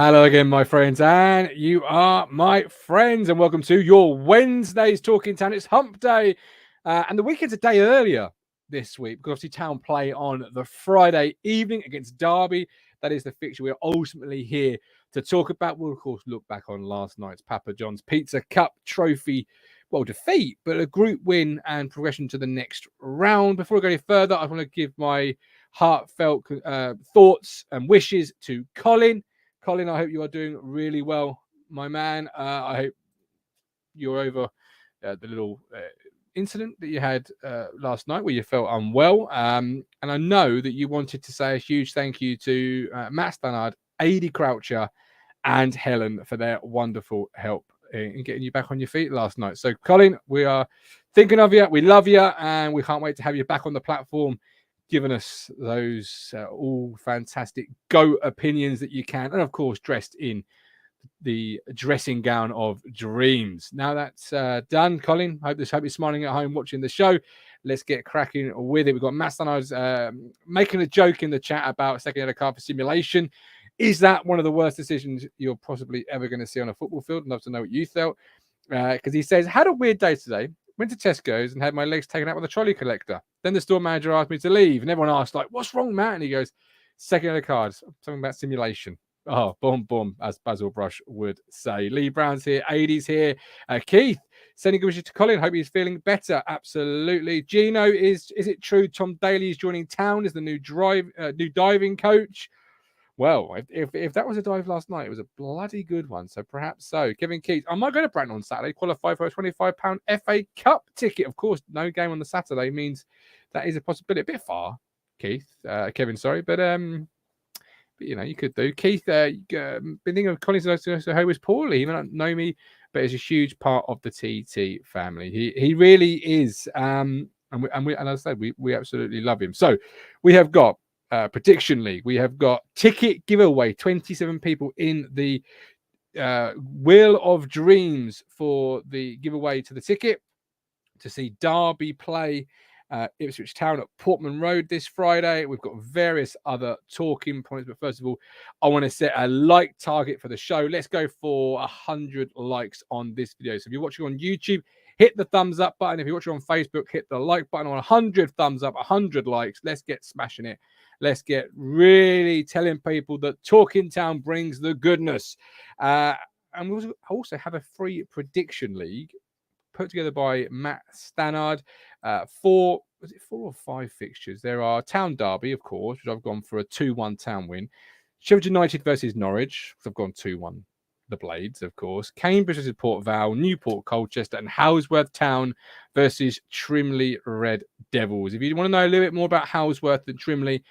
Hello again, my friends, and you are my friends, and welcome to your Wednesday's Talking Town. It's Hump Day, and the weekend's a day earlier this week because obviously Town play on the Friday evening against Derby. That is the fixture we are ultimately here to talk about. We'll, of course, look back on last night's Papa John's Pizza Cup trophy, defeat, but a group win and progression to the next round. Before we go any further, I want to give my heartfelt thoughts and wishes to Colin. Colin, I hope you are doing really well, my man. I hope you're over the little incident that you had last night where you felt unwell. And I know that you wanted to say a huge thank you to Matt Stannard, Adi Croucher, and Helen for their wonderful help in getting you back on your feet last night. So, Colin, we are thinking of you. We love you, and we can't wait to have you back on the platform, giving us those all fantastic GOAT opinions that you can, and of course dressed in the dressing gown of dreams. Now that's done, Colin. Hope you're smiling at home watching the show. Let's get cracking with it. We've got Matt Stannard making a joke in the chat about second yellow card for simulation. Is that one of the worst decisions you're possibly ever going to see on a football field? I'd love to know what you felt. Because he says, had a weird day today. Went to Tesco's and had my legs taken out with a trolley collector. Then the store manager asked me to leave. And everyone asked, like, what's wrong, Matt? And he goes, second yellow cards. Something about simulation. Oh, boom, boom, as Basil Brush would say. Lee Brown's here. Adi's here. Keith, sending good wishes to Colin. Hope he's feeling better. Absolutely. Gino, is it true Tom Daly is joining Town as the new diving coach? Well, if that was a dive last night, it was a bloody good one. So perhaps so. Kevin Keith, I might go to Bratton on Saturday, qualify for a £25 FA Cup ticket. Of course, no game on the Saturday means that is a possibility. A bit far, Kevin, sorry. But you know, you could do. Keith, been thinking of Collins who was poorly. He may not know me, but is a huge part of the TT family. He really is. And as I said, we absolutely love him. So we have got Prediction League. We have got ticket giveaway. 27 people in the Wheel of Dreams for the giveaway to the ticket to see Derby play Ipswich Town at Portman Road this Friday. We've got various other talking points, but first of all, I want to set a like target for the show. Let's go for 100 likes on this video. So if you're watching on YouTube, hit the thumbs up button. If you're watching on Facebook, hit the like button. On 100 thumbs up, 100 likes. Let's get smashing it. Let's get really telling people that Talking Town brings the goodness. And we also have a free prediction league put together by Matt Stannard. Four or five fixtures? There are Town Derby, of course, which I've gone for a 2-1 Town win. Sheffield United versus Norwich, I've gone 2-1. The Blades, of course. Cambridge versus Port Vale, Newport, Colchester, and Howsworth Town versus Trimley Red Devils. If you want to know a little bit more about Howsworth and Trimley,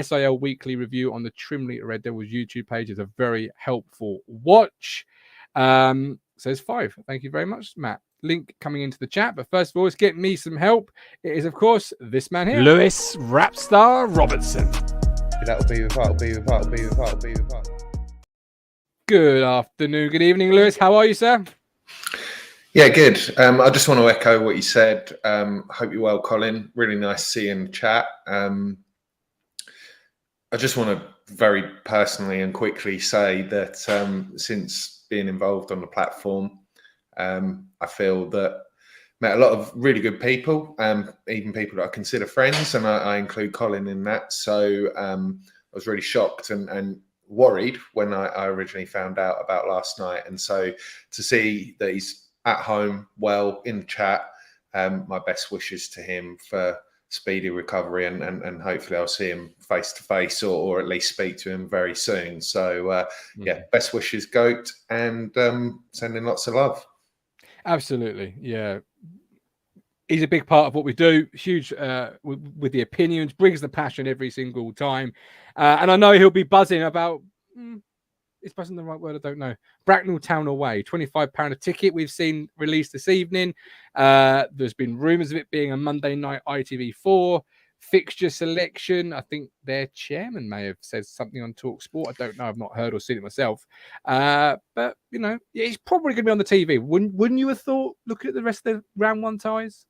SIL Weekly Review on the Trimley Red Devils YouTube page is a very helpful watch. So there's 5. Thank you very much, Matt. Link coming into the chat. But first of all, let's get me some help. It is, of course, this man here. Lewis Robertson. That'll be with heart. Good afternoon, good evening, Lewis. How are you, sir? Yeah, good. I just want to echo what you said. Hope you're well, Colin. Really nice to see you in the chat. I just want to very personally and quickly say that since being involved on the platform, I feel that met a lot of really good people, even people that I consider friends, and I include Colin in that. So I was really shocked and worried when I originally found out about last night. And so to see that he's at home, well, in the chat, my best wishes to him for speedy recovery, and hopefully I'll see him face to face or at least speak to him very soon. So yeah, best wishes, GOAT, and sending lots of love. Absolutely. Yeah. He's a big part of what we do. Huge with the opinions, brings the passion every single time. And I know he'll be buzzing about, is buzzing the right word? I don't know. Bracknell Town away, £25 a ticket we've seen released this evening. There's been rumours of it being a Monday night ITV4 fixture selection. I think their chairman may have said something on TalkSport. I don't know. I've not heard or seen it myself. But, you know, it's probably going to be on the TV. Wouldn't you have thought, looking at the rest of the round one ties?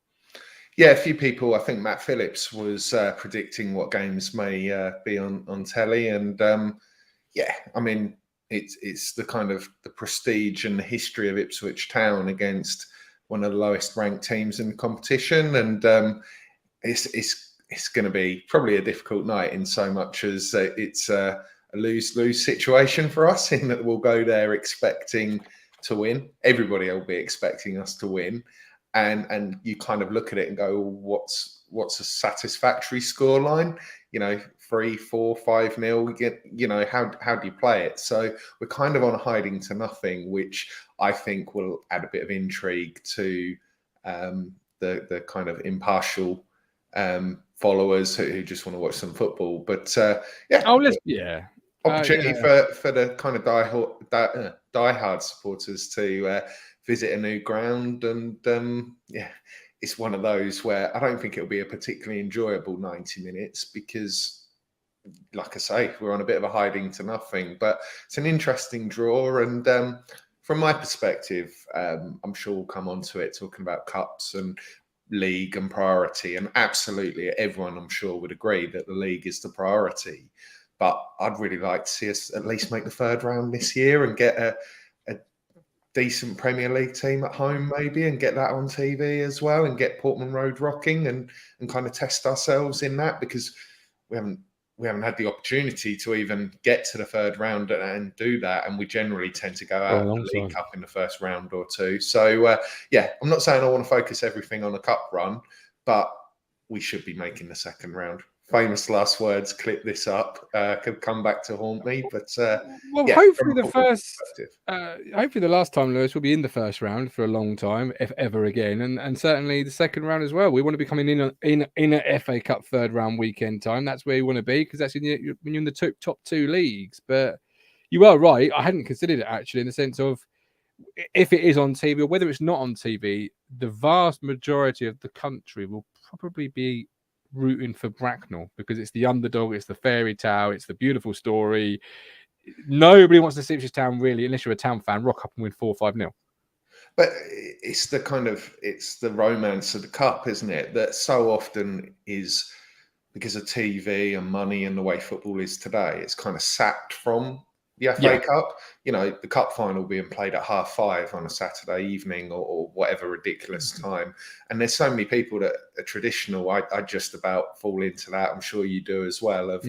Yeah, a few people. I think Matt Phillips was predicting what games may be on telly. And yeah, I mean, it's the kind of the prestige and the history of Ipswich Town against one of the lowest ranked teams in the competition, and it's going to be probably a difficult night in so much as it's a lose-lose situation for us, in that we'll go there expecting to win. Everybody will be expecting us to win, and you kind of look at it and go, what's a satisfactory scoreline? 3, 4, 5-0. How do you play it? So we're kind of on a hiding to nothing, which I think will add a bit of intrigue to the kind of impartial followers who just want to watch some football. But opportunity for the kind of diehard supporters to visit a new ground, and it's one of those where I don't think it'll be a particularly enjoyable 90 minutes because, like I say, we're on a bit of a hiding to nothing. But it's an interesting draw, and from my perspective, I'm sure we'll come on to it talking about cups and league and priority, and absolutely everyone, I'm sure, would agree that the league is the priority. But I'd really like to see us at least make the third round this year and get a decent Premier League team at home, maybe, and get that on TV as well, and get Portman Road rocking and kind of test ourselves in that, because we haven't had the opportunity to even get to the third round and do that, and we generally tend to go out of the League Cup in the first round or two. So I'm not saying I want to focus everything on a cup run, but we should be making the second round. Famous last words, clip this up, could come back to haunt me, but hopefully hopefully the last time, Lewis, will be in the first round for a long time, if ever again, and certainly the second round as well. We want to be coming in a FA Cup third round weekend time. That's where you want to be, because that's when you're in the top two leagues. But you are right, I hadn't considered it actually, in the sense of if it is on TV or whether it's not on TV, the vast majority of the country will probably be rooting for Bracknell, because it's the underdog, it's the fairy tale, it's the beautiful story. Nobody wants to see Ipswich Town, really, unless you're a Town fan, rock up and win 4-5-0. But it's the romance of the cup, isn't it? That so often is, because of TV and money and the way football is today, it's kind of sapped from the FA Cup. The cup final being played at 5:30 on a Saturday evening or whatever ridiculous time. And there's so many people that are traditional. I just about fall into that. I'm sure you do as well, of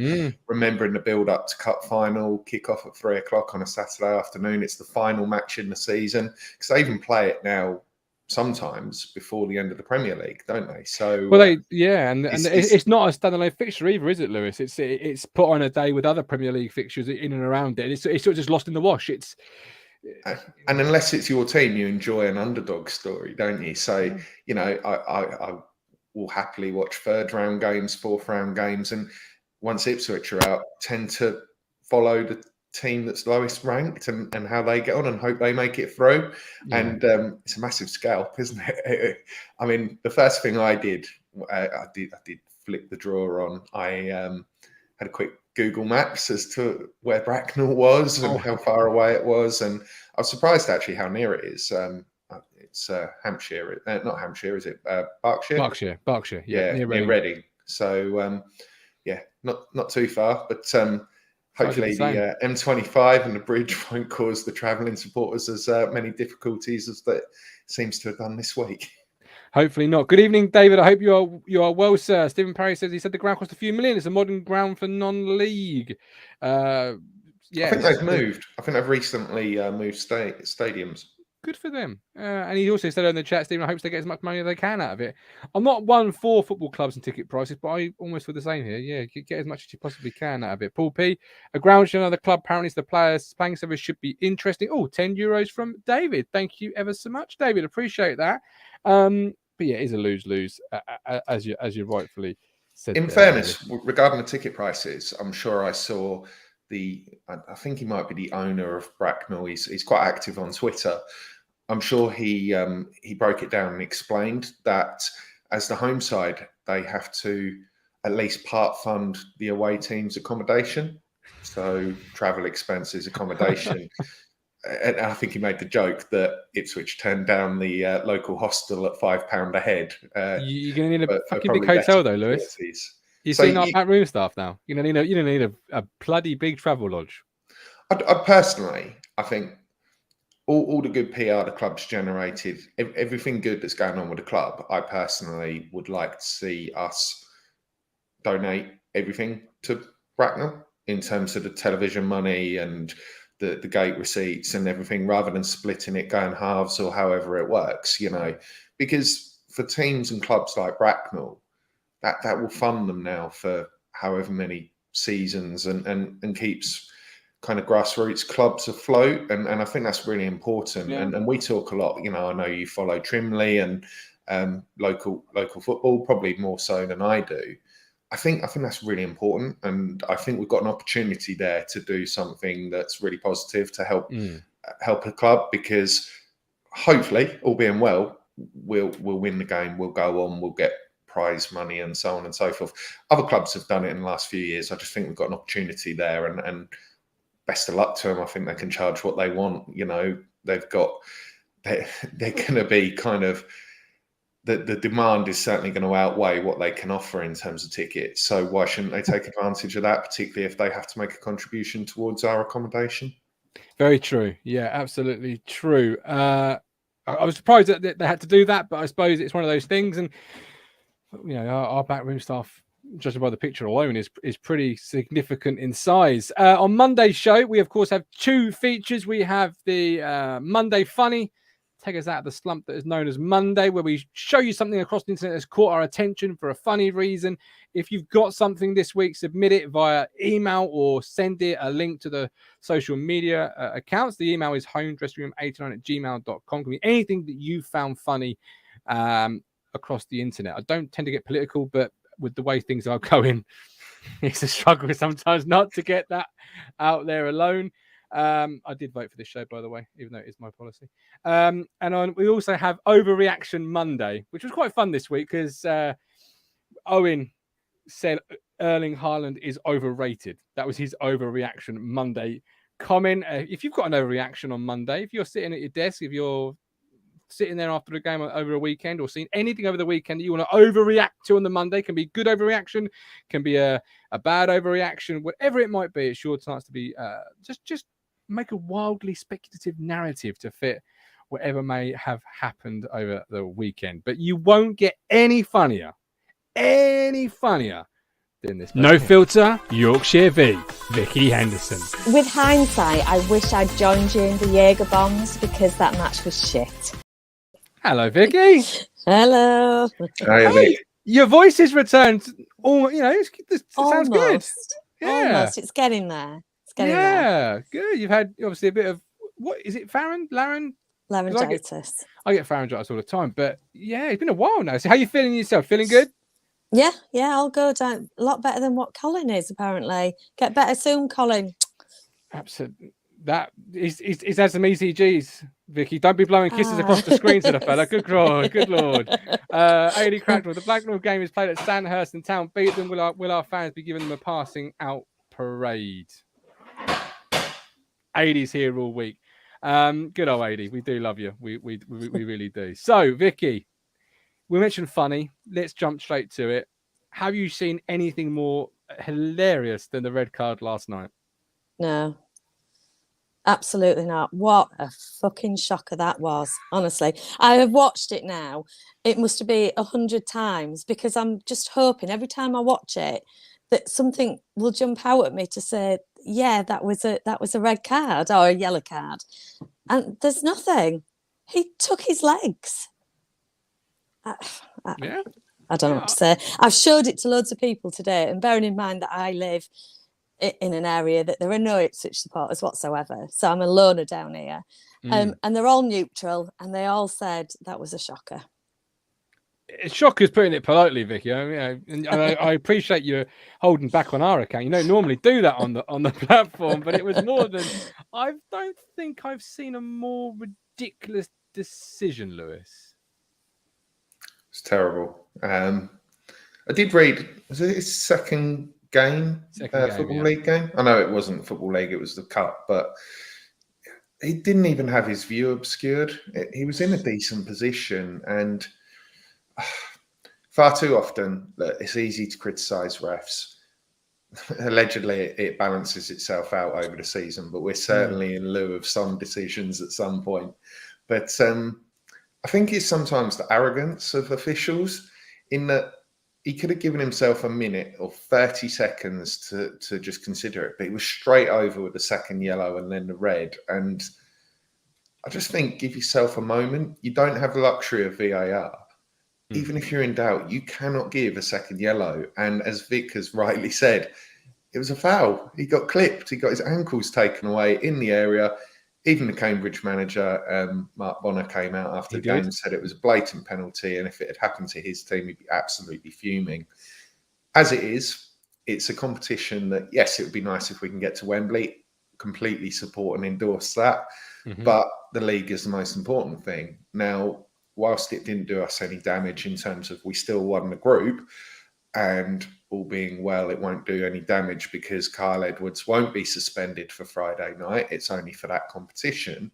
remembering the build up to cup final, kick off at 3:00 on a Saturday afternoon. It's the final match in the season, because they even play it now sometimes before the end of the Premier League, don't they? So it's not a standalone fixture either, is it, Lewis? It's put on a day with other Premier League fixtures in and around it. It's sort of just lost in the wash. And unless it's your team, you enjoy an underdog story, don't you? So I will happily watch third round games, fourth round games, and once Ipswich are out, tend to follow the team that's lowest ranked and how they get on, and hope they make it through. And it's a massive scalp, isn't it? I mean, the first thing I did flip the drawer on. I had a quick Google Maps as to where Bracknell was and how far away it was, and I was surprised actually how near it is. It's Hampshire, not Hampshire, is it? Berkshire. Berkshire. Near Reading. So not too far, but hopefully the M25 and the bridge won't cause the travelling supporters as many difficulties as that seems to have done this week. Hopefully not. Good evening, David. I hope you are well, sir. Stephen Parry says he said the ground cost a few million. It's a modern ground for non-league. I think they've moved. I think they've recently moved stadiums. Good for them. And he also said in the chat, Stephen, I hope they get as much money as they can out of it. I'm not one for football clubs and ticket prices, but I almost feel the same here. Yeah, get as much as you possibly can out of it. Paul P. A ground show, another club. Apparently, the players playing service should be interesting. Oh, 10 euros from David. Thank you ever so much, David. Appreciate that. But yeah, it is a lose-lose, as you rightfully said. In fairness, regarding the ticket prices, I'm sure I saw I think he might be the owner of Bracknell. He's quite active on Twitter. I'm sure he broke it down and explained that as the home side, they have to at least part fund the away team's accommodation. So travel expenses, accommodation. And I think he made the joke that Ipswich turned down the local hostel at £5 a head. You're going to need a fucking big hotel, though, Lewis. You've seen our back room staff now. You're going to need a bloody big travel lodge. I personally, I think all the good PR the club's generated, everything good that's going on with the club, I personally would like to see us donate everything to Bracknell in terms of the television money and the gate receipts and everything, rather than splitting it, going halves or however it works, because for teams and clubs like Bracknell, that will fund them now for however many seasons and keeps kind of grassroots clubs afloat, and I think that's really important. Yeah. And we talk a lot. I know you follow Trimley and local football probably more so than I do. I think that's really important, and I think we've got an opportunity there to do something that's really positive to help a club, because hopefully, all being well, we'll win the game. We'll go on. We'll get prize money and so on and so forth. Other clubs have done it in the last few years. I just think we've got an opportunity there, and best of luck to them. I think they can charge what they want. They're going to be kind of, the demand is certainly going to outweigh what they can offer in terms of tickets. So why shouldn't they take advantage of that, particularly if they have to make a contribution towards our accommodation? Very true. Yeah, absolutely true. I was surprised that they had to do that, but I suppose it's one of those things. And our backroom staff, judging by the picture alone, is pretty significant in size. On Monday's show, we of course have two features. We have the Monday Funny, take us out of the slump that is known as Monday, where we show you something across the internet that's caught our attention for a funny reason. If you've got something this week, submit it via email or send it a link to the social media accounts. The email is homedressroom89@gmail.com. Can be anything that you found funny across the internet. I don't tend to get political, but with the way things are going, it's a struggle sometimes not to get that out there alone. I did vote for this show, by the way, even though it is my policy. We also have Overreaction Monday, which was quite fun this week because Owen said Erling Haaland is overrated. That was his Overreaction Monday comment. If you've got an overreaction on Monday, if you're sitting at your desk, if you're sitting there after the game over a weekend or seen anything over the weekend that you want to overreact to on the Monday, can be good overreaction, can be a bad overreaction, whatever it might be, it's your chance to be just make a wildly speculative narrative to fit whatever may have happened over the weekend. But you won't get any funnier than this. No Filter Yorkshire v Vicky Henderson. With hindsight, I wish I'd joined you in the Jaeger bombs because that match was shit. Hello, Vicky. Hello. Hey, your voice is returned. It sounds good. Yeah. Almost. It's getting there. There. Good. You've had obviously a bit of, what is it, laryngitis? I get pharyngitis all the time, but yeah, it's been a while now. So how are you feeling yourself? Feeling good? Yeah, all good. A lot better than what Colin is, apparently. Get better soon, Colin. Absolutely. That he's had some ECGs, Vicky. Don't be blowing kisses across the screen to the fella. Good Lord. AD Cracknell. The Blackpool game is played at Sandhurst and Town beat them. Will our fans be giving them a passing out parade? AD's here all week. Good old AD. We do love you. We really do. So, Vicky, we mentioned funny. Let's jump straight to it. Have you seen anything more hilarious than the red card last night? No. Absolutely not. What a fucking shocker that was, honestly. I have watched it now. It must be 100 times because I'm just hoping every time I watch it that something will jump out at me to say, yeah, that was a red card or a yellow card. And there's nothing. He took his legs. I don't know what to say. I've showed it to loads of people today, and bearing in mind that I live in an area that there are no Ipswich supporters whatsoever, so I'm a loner down here, and they're all neutral, and they all said that was a shocker. Shocker's putting it politely, Vicky. I appreciate you holding back on our account. You don't normally do that on the platform, but it was more than. I don't think I've seen a more ridiculous decision, Lewis. It's terrible. I did read. Was it his second game? Football League game? I know it wasn't Football League, it was the Cup, but he didn't even have his view obscured. He was in a decent position, and far too often it's easy to criticise refs. allegedly it balances itself out over the season, but we're certainly in lieu of some decisions at some point. But I think it's sometimes the arrogance of officials in that he could have given himself a minute or 30 seconds to just consider it, but he was straight over with the second yellow and then the red. And I just think give yourself a moment. You don't have the luxury of VAR. Even if you're in doubt, you cannot give a second yellow. And as Vic has rightly said, it was a foul. He got clipped. He got his ankles taken away in the area. Even the Cambridge manager, Mark Bonner, came out after the game and said it was a blatant penalty. And if it had happened to his team, he'd be absolutely fuming. As it is, it's a competition that, yes, it would be nice if we can get to Wembley. Completely support and endorse that. But the league is the most important thing. Now, whilst it didn't do us any damage in terms of we still won the group, and all being well, it won't do any damage because Kyle Edwards won't be suspended for Friday night. It's only for that competition.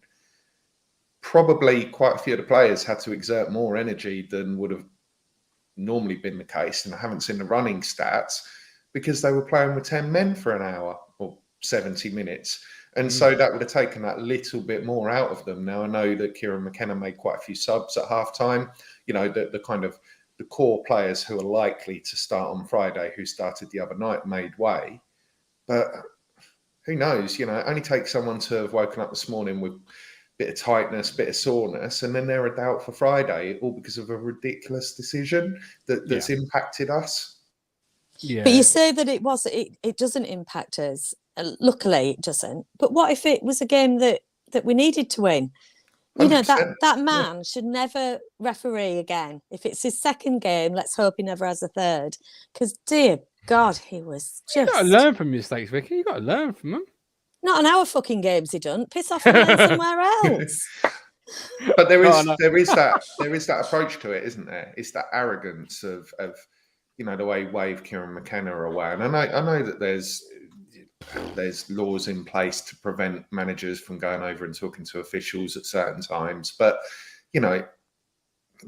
Probably quite a few of the players had to exert more energy than would have normally been the case. And I haven't seen the running stats because they were playing with 10 men for an hour or 70 minutes. And so that would have taken that little bit more out of them. Now, I know that Kieran McKenna made quite a few subs at halftime. You know, the kind of the core players who are likely to start on Friday, who started the other night, made way. But who knows? You know, it only takes someone to have woken up this morning with a bit of tightness, a bit of soreness, and then they're a doubt for Friday, all because of a ridiculous decision that's impacted us. Yeah. But you say that it doesn't impact us. Luckily, it doesn't. But what if it was a game that we needed to win? You know, that man should never referee again. If it's his second game, let's hope he never has a third. Because, dear God, he was just... You got to learn from mistakes, Vicky. You got to learn from them. Not on our fucking games he done. Piss off and learn somewhere else. But there is that approach to it, isn't there? It's that arrogance of you know, the way Wave, Kieran McKenna are away. And I know that there's laws in place to prevent managers from going over and talking to officials at certain times. But, you know,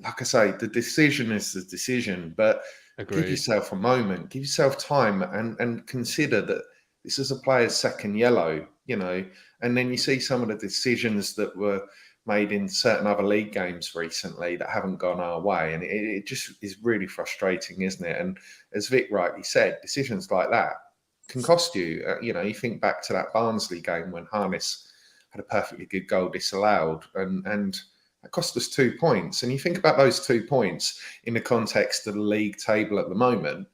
like I say, the decision is the decision, but give yourself a moment, give yourself time and consider that this is a player's second yellow, you know, and then you see some of the decisions that were made in certain other league games recently that haven't gone our way. And it just is really frustrating, isn't it? And as Vic rightly said, decisions like that can cost you. You know, you think back to that Barnsley game when Harness had a perfectly good goal disallowed, and that cost us 2 points. And you think about those 2 points in the context of the league table at the moment.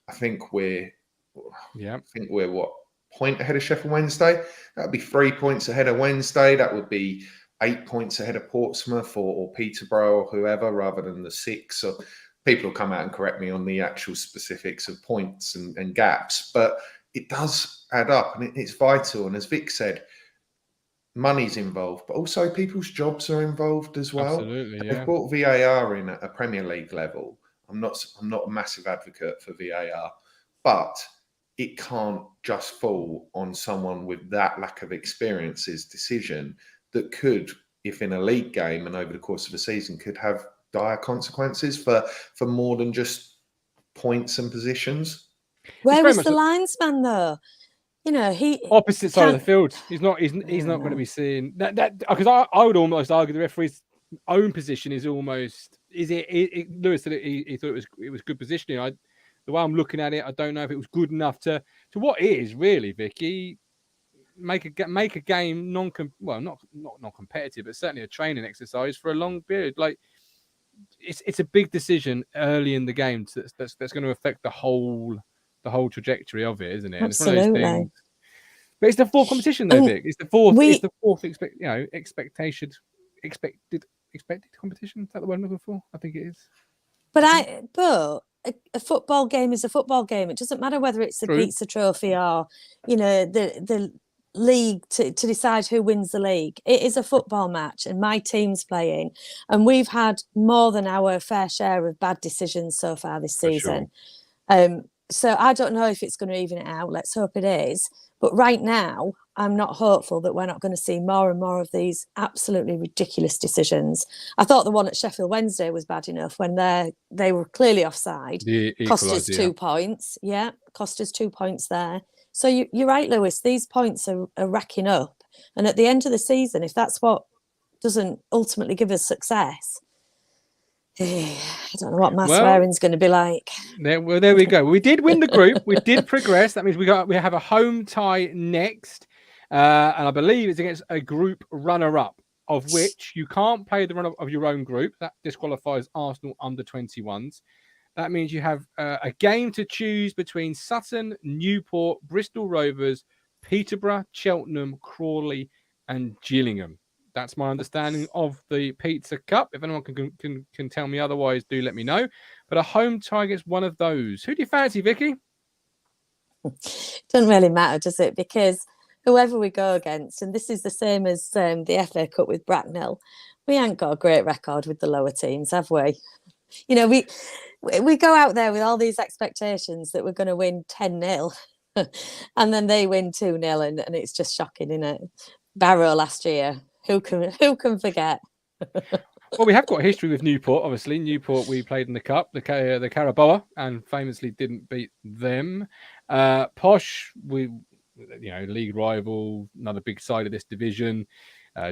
I think we're what, point ahead of Sheffield Wednesday? That would be 3 points ahead of Wednesday. That would be 8 points ahead of Portsmouth or Peterborough or whoever, rather than the 6. So people will come out and correct me on the actual specifics of points and gaps, but it does add up and it's vital. And as Vic said, money's involved, but also people's jobs are involved as well. Absolutely, They've brought VAR in at a Premier League level. I'm not a massive advocate for VAR, but it can't just fall on someone with that lack of experience's decision that could, if in a league game and over the course of a season, could have dire consequences for more than just points and positions. Where was the linesman though? You know, he opposite side of the field. He's not going to be seeing that because I would almost argue the referee's own position is almost Lewis said he thought it was good positioning. The way I'm looking at it, I don't know if it was good enough to what it is really, Vicky. Make a game not non-competitive, but certainly a training exercise for a long period. Like it's a big decision early in the game that's going to affect the whole trajectory of it, isn't it? And Absolutely. It's one of those things. But it's the fourth competition, though, Vic. It's the fourth. It's the fourth expected competition. Is that the word I'm looking for? I think it is. But a football game is a football game. It doesn't matter whether it's the pizza trophy or, you know, the league to decide who wins the league. It is a football match and my team's playing, and we've had more than our fair share of bad decisions so far this season. Sure. So I don't know if it's going to even it out. Let's hope it is. But right now, I'm not hopeful that we're not going to see more and more of these absolutely ridiculous decisions. I thought the one at Sheffield Wednesday was bad enough when they were clearly offside. Cost us 2 points. Yeah, cost us 2 points there. So you're right, Lewis. These points are racking up. And at the end of the season, if that's what doesn't ultimately give us success, I don't know what my swearing's going to be like. There we go. We did win the group. We did progress. That means we have a home tie next. And I believe it's against a group runner-up, of which you can't play the runner-up of your own group. That disqualifies Arsenal under 21s. That means you have a game to choose between Sutton, Newport, Bristol Rovers, Peterborough, Cheltenham, Crawley, and Gillingham. That's my understanding of the Pizza Cup. If anyone can tell me otherwise, do let me know. But a home tie against one of those. Who do you fancy, Vicky? Doesn't really matter, does it? Because whoever we go against, and this is the same as the FA Cup with Bracknell, we ain't got a great record with the lower teams, have we? You know, we go out there with all these expectations that we're going to win 10-0 and then they win 2-0 and it's just shocking, isn't it? Barrow last year. Who can forget? Well, we have got a history with Newport, obviously. Newport, we played in the Cup, the Caraboa, and famously didn't beat them. Posh, league rival, another big side of this division.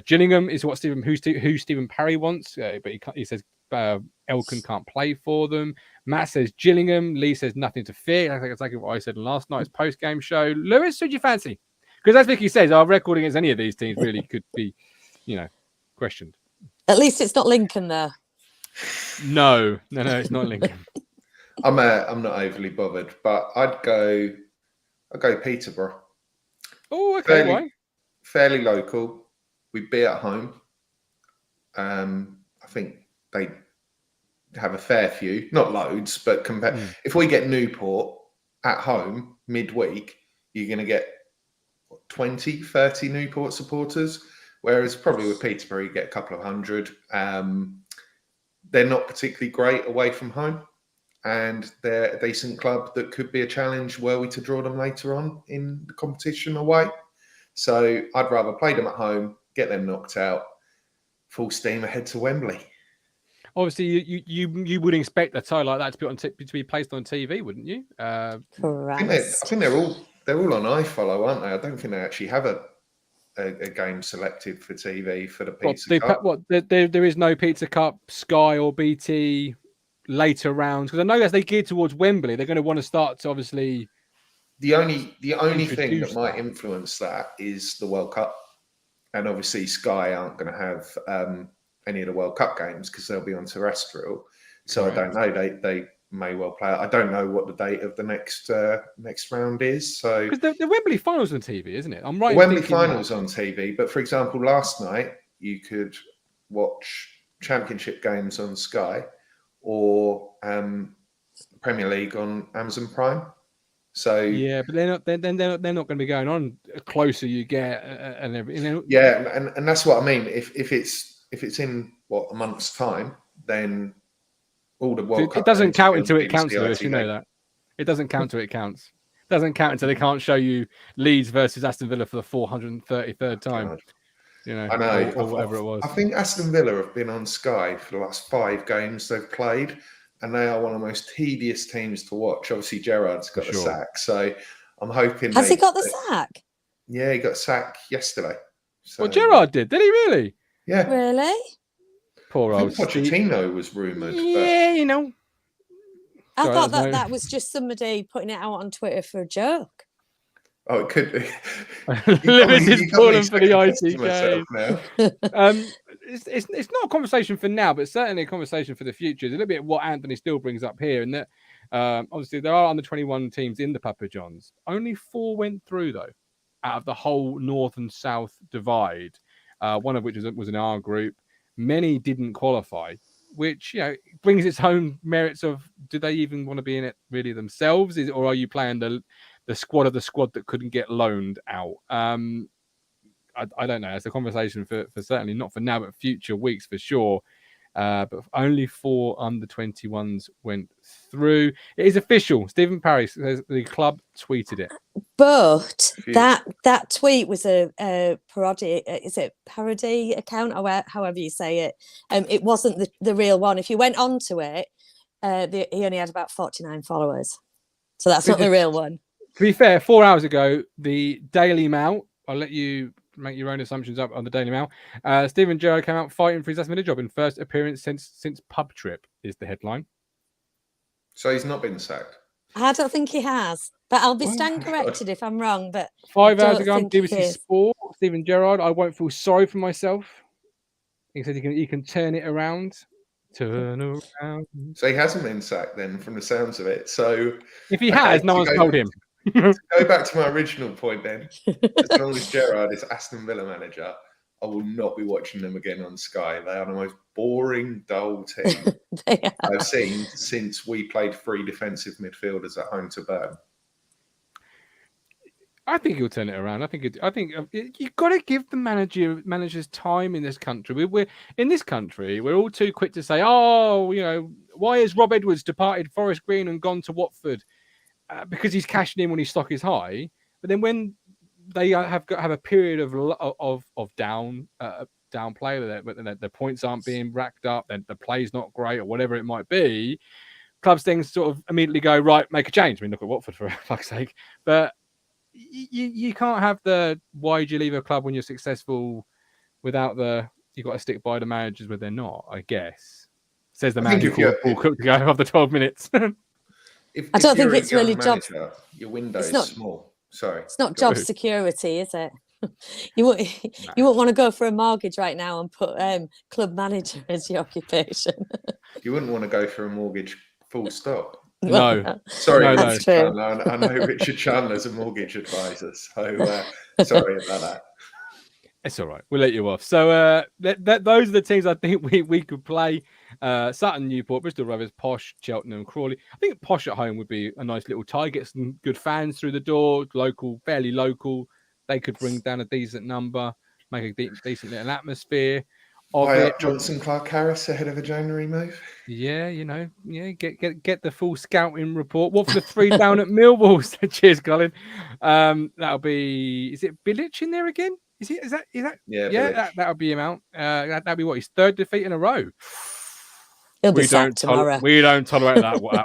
Gillingham is what who Stephen Parry wants, but he says Elkin can't play for them. Matt says Gillingham. Lee says nothing to fear. I think it's like what I said in last night's post-game show. Lewis, who do you fancy? Because as Vicky says, our record against any of these teams really could be, questioned. At least it's not Lincoln there. No, it's not Lincoln. I'm not overly bothered, but I'd go Peterborough. Oh, okay. Why? Fairly local. We'd be at home. I think they have a fair few, not loads, but if we get Newport at home midweek, you're going to get 20, 30 Newport supporters. Whereas probably with Peterborough, you get a couple of hundred. They're not particularly great away from home. And they're a decent club that could be a challenge were we to draw them later on in the competition away. So I'd rather play them at home, get them knocked out, full steam ahead to Wembley. Obviously, you would expect a tie like that to be placed on TV, wouldn't you? Correct. I think they're all on iFollow, aren't they? I don't think they actually have a game selected for TV for the Pizza Cup. There is no Pizza Cup, Sky or BT later rounds, because I know as they gear towards Wembley, they're going to want to start to obviously. The only thing that might influence that is the World Cup, and obviously Sky aren't going to have any of the World Cup games because they'll be on terrestrial. So right. I don't know. They may well play. I don't know what the date of the next round is. So because the Wembley finals on TV, isn't it? I'm right. The Wembley finals on TV, but for example, last night you could watch Championship games on Sky or Premier League on Amazon Prime. So yeah, but they're not going to be going on closer you get and everything. Yeah, and that's what I mean. If it's in a month's time, then all the World Cup. It doesn't count until it counts, Lewis. You know that. It doesn't count until it counts. It doesn't count until they can't show you Leeds versus Aston Villa for the 433rd time. God. I know, or whatever it was. I think Aston Villa have been on Sky for the last 5 games they've played, and they are one of the most tedious teams to watch. Obviously, Gerrard's got the sack, so I'm hoping. Has he got the sack? Yeah, he got sacked yesterday. So, well, Gerrard did he really? Yeah. Really? Poor old Pochettino was rumoured. Yeah, but... I thought that was just somebody putting it out on Twitter for a joke. Oh, it could be. Limited fallen for the ITK. It's not a conversation for now, but certainly a conversation for the future. It's a little bit what Anthony still brings up here, and that obviously there are under 21 teams in the Papa Johns. Only 4 went through though, out of the whole North and South divide. One of which was in our group. Many didn't qualify, which brings its own merits of do they even want to be in it really themselves, or are you playing the squad of the squad that couldn't get loaned out? I don't know. It's a conversation for certainly not for now, but future weeks for sure. but only 4 under-21s went through. It is official. Stephen Parry says the club tweeted it. But that tweet was a parody. Is it parody account or however you say it? It wasn't the real one. If you went onto it, he only had about 49 followers. So that's not the real one. To be fair, 4 hours ago, the Daily Mail, I'll let you make your own assumptions up on the Daily Mail. Steven Gerrard came out fighting for his last minute job in first appearance since pub trip is the headline. So he's not been sacked? I don't think he has. But I'll be stand corrected if I'm wrong. But 5 hours ago on BBC Sport, Steven Gerrard, I won't feel sorry for myself. He said he can turn it around. Turn around. So he hasn't been sacked then, from the sounds of it. So if he has, no one's told him. To go back to my original point then, as long as Gerrard is Aston Villa manager, I will not be watching them again on Sky. They are the most boring, dull team I've seen since we played 3 defensive midfielders at home to Burn. I think he'll turn it around. I think you've got to give the managers time in this country. We're in this country. We're all too quick to say, "Oh, why has Rob Edwards departed Forest Green and gone to Watford?" Because he's cashing in when his stock is high. But then when they have a period of down play, the points aren't being racked up, then the play's not great or whatever it might be, clubs then sort of immediately go, right, make a change. I mean, look at Watford for fuck's sake. But you can't have the why do you leave a club when you're successful without you've got to stick by the managers when they're not, I guess. Says the man who called Paul Cook to go after 12 minutes. I don't think it's really job. Your window is small. Sorry. It's not job security, is it? You wouldn't want to go for a mortgage right now and put club manager as your occupation. You wouldn't want to go for a mortgage full stop. No. Sorry, Richard Chandler. I know Richard Chandler's a mortgage advisor, so sorry about that. It's all right. We'll let you off. So those are the teams I think we could play. Sutton, Newport, Bristol Rovers, Posh, Cheltenham, Crawley. I think Posh at home would be a nice little tie. Get some good fans through the door. Local, fairly local. They could bring down a decent number, make a decent little atmosphere. Johnson Clark Harris ahead of a January move. Yeah, get the full scouting report. What for the 3 down at Millwall? Cheers, Colin. That'll be. Is it Bilic in there again? Is that? Yeah, that'll be him out. That'll be his 3rd defeat in a row. He'll be sacked tomorrow. We don't tolerate that. Whoa!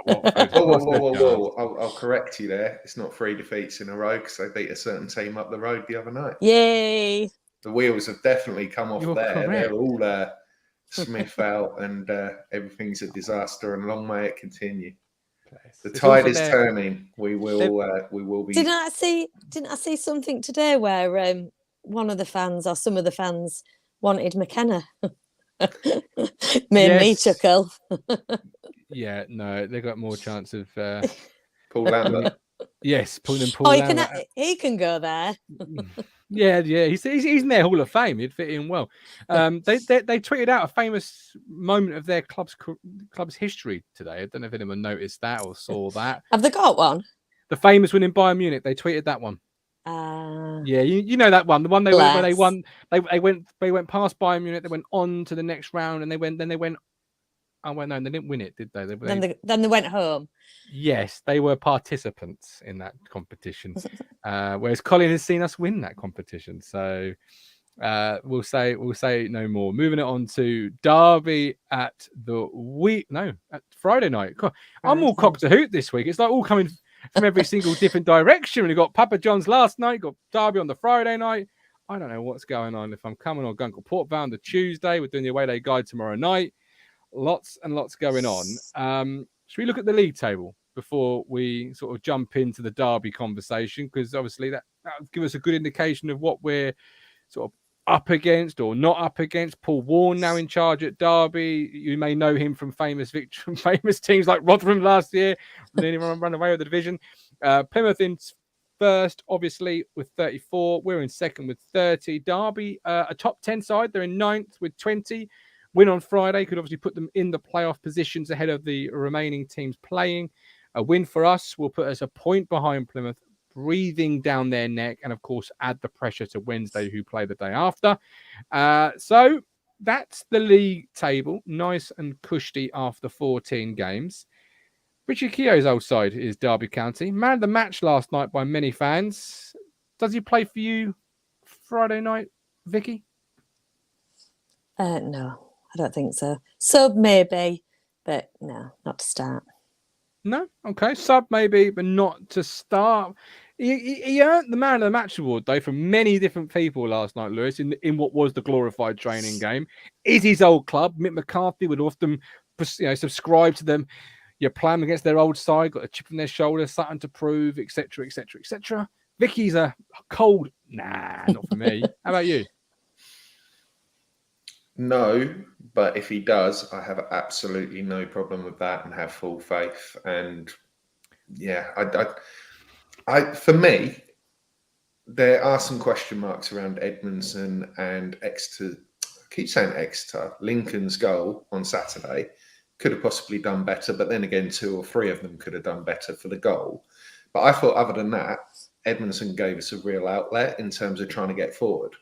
I'll correct you there. It's not 3 defeats in a row because they beat a certain team up the road the other night. Yay! The wheels have definitely come off there. Correct. They're all Smith out, and everything's a disaster. And long may it continue. The tide is turning. We will be. Didn't I see something today where one of the fans or some of the fans wanted McKenna? Me chuckle. Yeah, no, they got more chance of Paul Lambert. Yes, Paul Lambert. He can go there. Yeah, he's in their Hall of Fame. He'd fit in well. They tweeted out a famous moment of their club's history today. I don't know if anyone noticed that or saw that. Have they got one? The famous one in Bayern Munich. They tweeted that one. Yeah, you know that one. The one they won. They went past Bayern Munich. They went on to the next round, and they went. Oh well, no, they didn't win it, did they? Then they went home. Yes, they were participants in that competition, whereas Colin has seen us win that competition. So we'll say no more. Moving it on to Derby at Friday night. God, I'm all cocked to hoot this week. It's like all coming from every single different direction. We got Papa John's last night, got Derby on the Friday night. I don't know what's going on. If I'm coming or going, got Port Vale on the Tuesday. We're doing the away day guide tomorrow night. Lots and lots going on. Should we look at the league table before we sort of jump into the Derby conversation? Because obviously that will give us a good indication of what we're sort of up against or not up against. Paul Warne now in charge at Derby. You may know him from famous teams like Rotherham last year. They didn't run away with the division. Plymouth in first, obviously, with 34. We're in second with 30. Derby, a top 10 side. They're in 9th with 20. Win on Friday could obviously put them in the playoff positions ahead of the remaining teams playing. A win for us will put us a point behind Plymouth, breathing down their neck, and of course add the pressure to Wednesday, who play the day after. So that's the league table. Nice and cushy after 14 games. Richard Keogh's old side is Derby County. Man of the match last night by many fans. Does he play for you Friday night, Vicky? No, I don't think so. Sub maybe, but no, not to start. No? Okay. Sub maybe, but not to start. He earned the man of the match award, though, from many different people last night, Lewis, in what was the glorified training game. Is his old club. Mick McCarthy would often subscribe to them. You're playing against their old side, got a chip on their shoulder, something to prove, etc., etc., etc. Vicky's a cold, nah, not for me. How about you? No, but if he does, I have absolutely no problem with that and have full faith. And yeah, for me, there are some question marks around Edmondson and Exeter. I keep saying Exeter. Lincoln's goal on Saturday could have possibly done better, but then again, 2 or 3 of them could have done better for the goal. But I thought, other than that, Edmondson gave us a real outlet in terms of trying to get forward.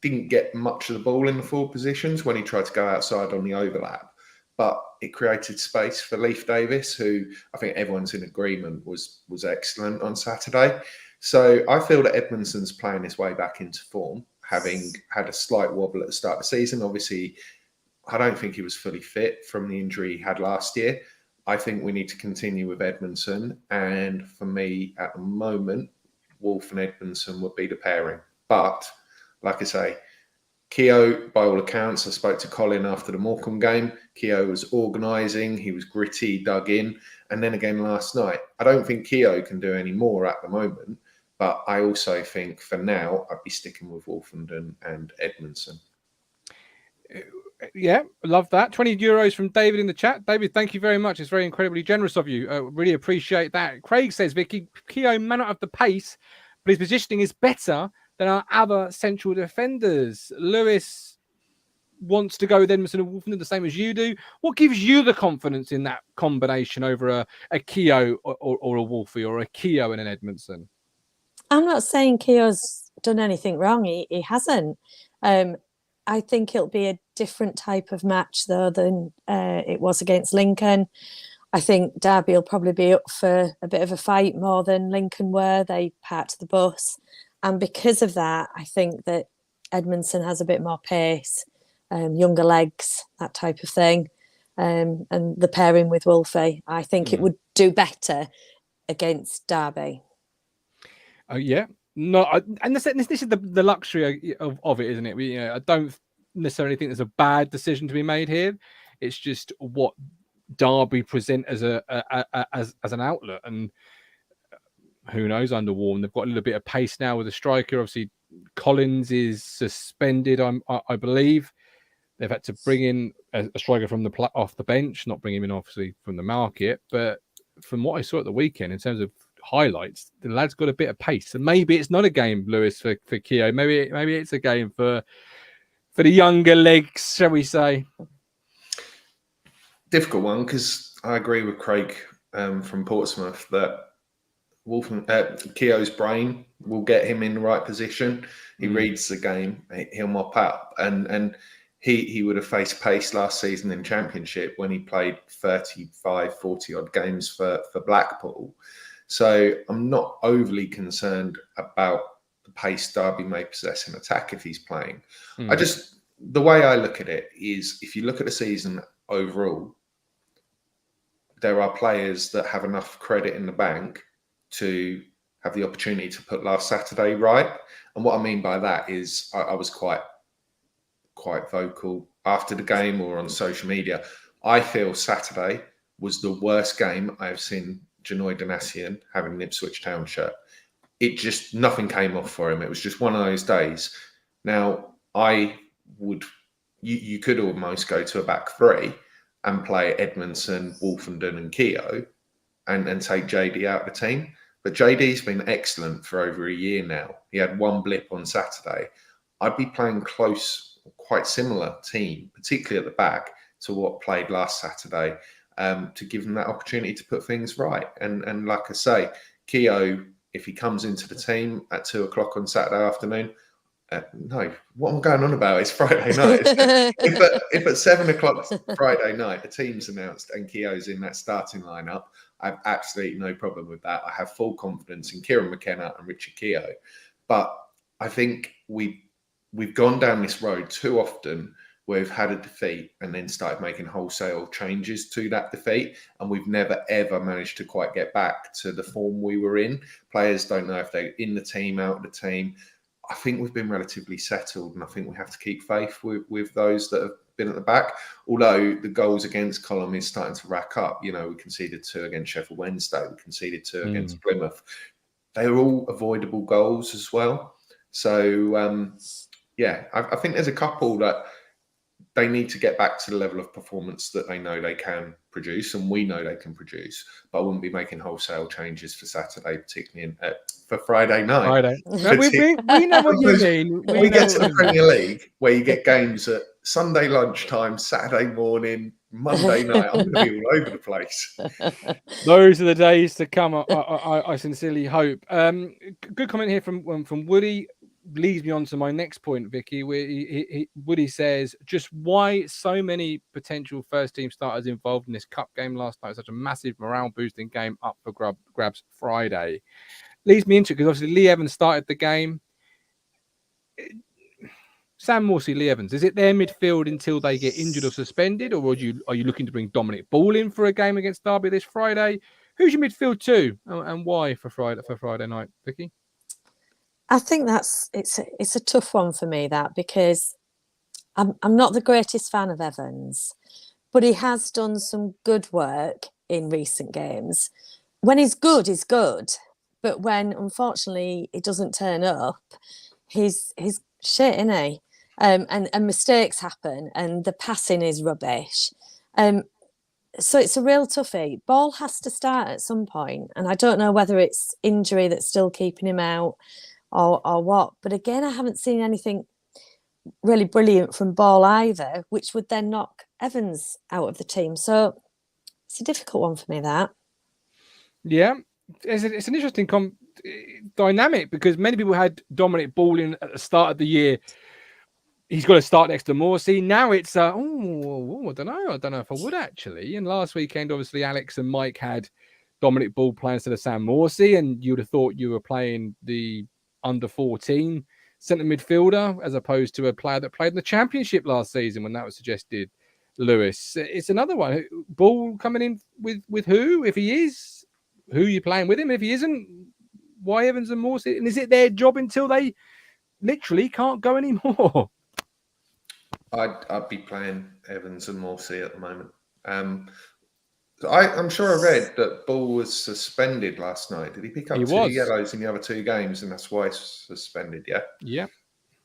Didn't get much of the ball in the forward positions when he tried to go outside on the overlap, but it created space for Leif Davis, who I think everyone's in agreement was excellent on Saturday. So I feel that Edmondson's playing his way back into form, having had a slight wobble at the start of the season. Obviously, I don't think he was fully fit from the injury he had last year. I think we need to continue with Edmondson. And for me, at the moment, Wolf and Edmondson would be the pairing. But like I say, Keogh, by all accounts, I spoke to Colin after the Morecambe game. Keogh was organising, he was gritty, dug in. And then again last night, I don't think Keogh can do any more at the moment. But I also think for now, I'd be sticking with Wolfenden and Edmondson. Yeah, love that. 20 euros from David in the chat. David, thank you very much. It's very incredibly generous of you. Really appreciate that. Craig says, Vicky, Keogh may not have the pace, but his positioning is better than our other central defenders. Lewis wants to go with Edmondson and Wolfenden the same as you do. What gives you the confidence in that combination over a Keogh or a Wolfie, or a Keogh and an Edmondson? I'm not saying Keogh's done anything wrong. He hasn't. I think it'll be a different type of match, though, than it was against Lincoln. I think Derby will probably be up for a bit of a fight more than Lincoln were. They parked the bus. And because of that, I think that Edmondson has a bit more pace, younger legs, that type of thing. And the pairing with Wolfie, I think it would do better against Derby. Oh, yeah. No, and this is the luxury of it, isn't it? I don't necessarily think there's a bad decision to be made here. It's just what Derby present as as an outlet, and who knows, under Warren they've got a little bit of pace now with the striker. Obviously, Collins is suspended, I believe. They've had to bring in a striker from off the bench, not bring him in obviously from the market. But from what I saw at the weekend, in terms of highlights, the lad's got a bit of pace. And maybe it's not a game, Lewis, for Keogh. Maybe it's a game for the younger legs, shall we say? Difficult one, because I agree with Craig from Portsmouth that Keogh's brain will get him in the right position. He reads the game, he'll mop up, and he would have faced pace last season in Championship when he played 35, 40 odd games for Blackpool. So I'm not overly concerned about the pace Derby may possess in attack if he's playing. The way I look at it is, if you look at the season overall, there are players that have enough credit in the bank to have the opportunity to put last Saturday right. And what I mean by that is I was quite vocal after the game or on social media. I feel Saturday was the worst game I have seen Janoy Donatian having an Ipswich Town shirt. It just, nothing came off for him. It was just one of those days. Now, you could almost go to a back three and play Edmondson, Wolfenden and Keogh and take JD out of the team. But JD's been excellent for over a year now. He had one blip on Saturday. I'd be playing quite similar team, particularly at the back, to what played last Saturday, to give him that opportunity to put things right. And like I say, Keogh, if he comes into the team at 2:00 on Saturday afternoon, No, what I'm going on about is Friday night. if at 7 o'clock Friday night, the team's announced and Keogh's in that starting lineup, I have absolutely no problem with that. I have full confidence in Kieran McKenna and Richard Keogh. But I think we've gone down this road too often where we've had a defeat and then started making wholesale changes to that defeat. And we've never, ever managed to quite get back to the form we were in. Players don't know if they're in the team, out of the team. I think we've been relatively settled, and I think we have to keep faith with those that have been at the back. Although the goals against column is starting to rack up. You know, we conceded 2 against Sheffield Wednesday. We conceded 2 against Plymouth. They were all avoidable goals as well. So, yeah, I think there's a couple that they need to get back to the level of performance that they know they can produce, and we know they can produce. But I wouldn't be making wholesale changes for Saturday, particularly for Friday night. Friday. No, we know what you mean. We get to the Premier League where you get games at Sunday lunchtime, Saturday morning, Monday night. I'm going to be all over the place. Those are the days to come. I sincerely hope. Good comment here from Woody. Leads me on to my next point, Vicky, where Woody says, just why so many potential first team starters involved in this cup game last night, such a massive morale boosting game up for grabs Friday. Leads me into it because obviously Lee Evans started the game. Sam Morsey, Lee Evans, is it their midfield until they get injured or suspended, or are you looking to bring Dominic Ball in for a game against Derby this Friday? Who's your midfield too, and why for Friday night, Vicky? I think it's a tough one for me, that, because I'm not the greatest fan of Evans, but he has done some good work in recent games. When he's good, but when unfortunately he doesn't turn up, he's shit, isn't he? And mistakes happen, and the passing is rubbish. So it's a real toughie. Ball has to start at some point, and I don't know whether it's injury that's still keeping him out or what. But again, I haven't seen anything really brilliant from Ball either, which would then knock Evans out of the team. So it's a difficult one for me, that. Yeah, it's an interesting dynamic, because many people had Dominic Ball in at the start of the year. He's got to start next to Morsey. Now it's I don't know. I don't know if I would actually. And last weekend, obviously, Alex and Mike had Dominic Ball playing instead of Sam Morsey, and you would have thought you were playing the under 14 centre midfielder as opposed to a player that played in the Championship last season when that was suggested. Lewis, it's another one. Ball coming in with who? If he is, who are you playing with him? If he isn't, why Evans and Morsey? And is it their job until they literally can't go anymore? I'd be playing Evans and Morsey at the moment. I'm sure I read that Ball was suspended last night. Did he pick up 2 yellows in the other 2 games, and that's why he's suspended? Yeah. Yeah.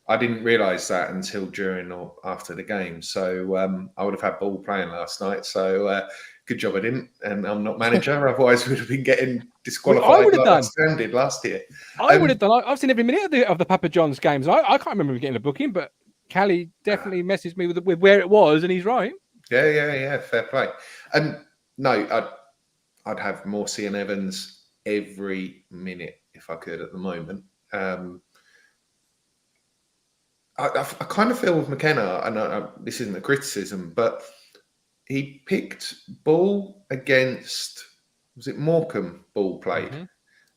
I didn't realise that until during or after the game. So I would have had Ball playing last night. So good job I didn't, and I'm not manager. Otherwise, we would have been getting disqualified. I would have done. Standard last year. I would have done. I've seen every minute of the Papa John's games. I can't remember getting a booking, but Callie definitely messaged me with where it was, and he's right. Yeah. Fair play. And no, I'd have Morsey and Evans every minute if I could at the moment. I kind of feel with McKenna, and this isn't a criticism, but he picked Ball against, was it Morecambe Ball played? Mm-hmm.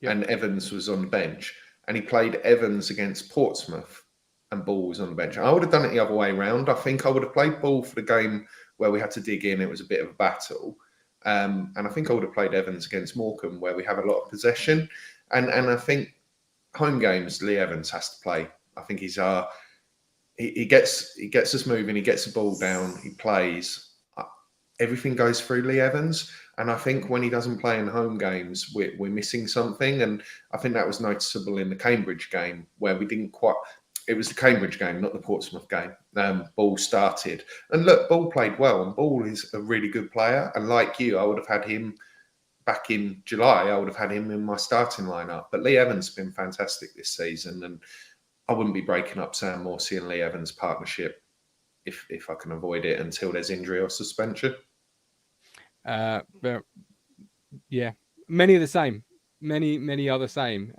Yep. And Evans was on the bench, and he played Evans against Portsmouth and Ball was on the bench. I would have done it the other way around. I think I would have played Ball for the game where we had to dig in. It was a bit of a battle. And I think I would have played Evans against Morecambe where we have a lot of possession. And I think home games, Lee Evans has to play. I think he's he gets us moving, he gets the ball down, he plays. Everything goes through Lee Evans. And I think when he doesn't play in home games, we're missing something. And I think that was noticeable in the Cambridge game where we didn't quite... It was the Cambridge game, not the Portsmouth game. Ball started. And look, Ball played well. And Ball is a really good player. And like you, I would have had him back in July. I would have had him in my starting lineup. But Lee Evans has been fantastic this season. And I wouldn't be breaking up Sam Morsey and Lee Evans' partnership if I can avoid it until there's injury or suspension. Yeah, many are the same. Many are the same.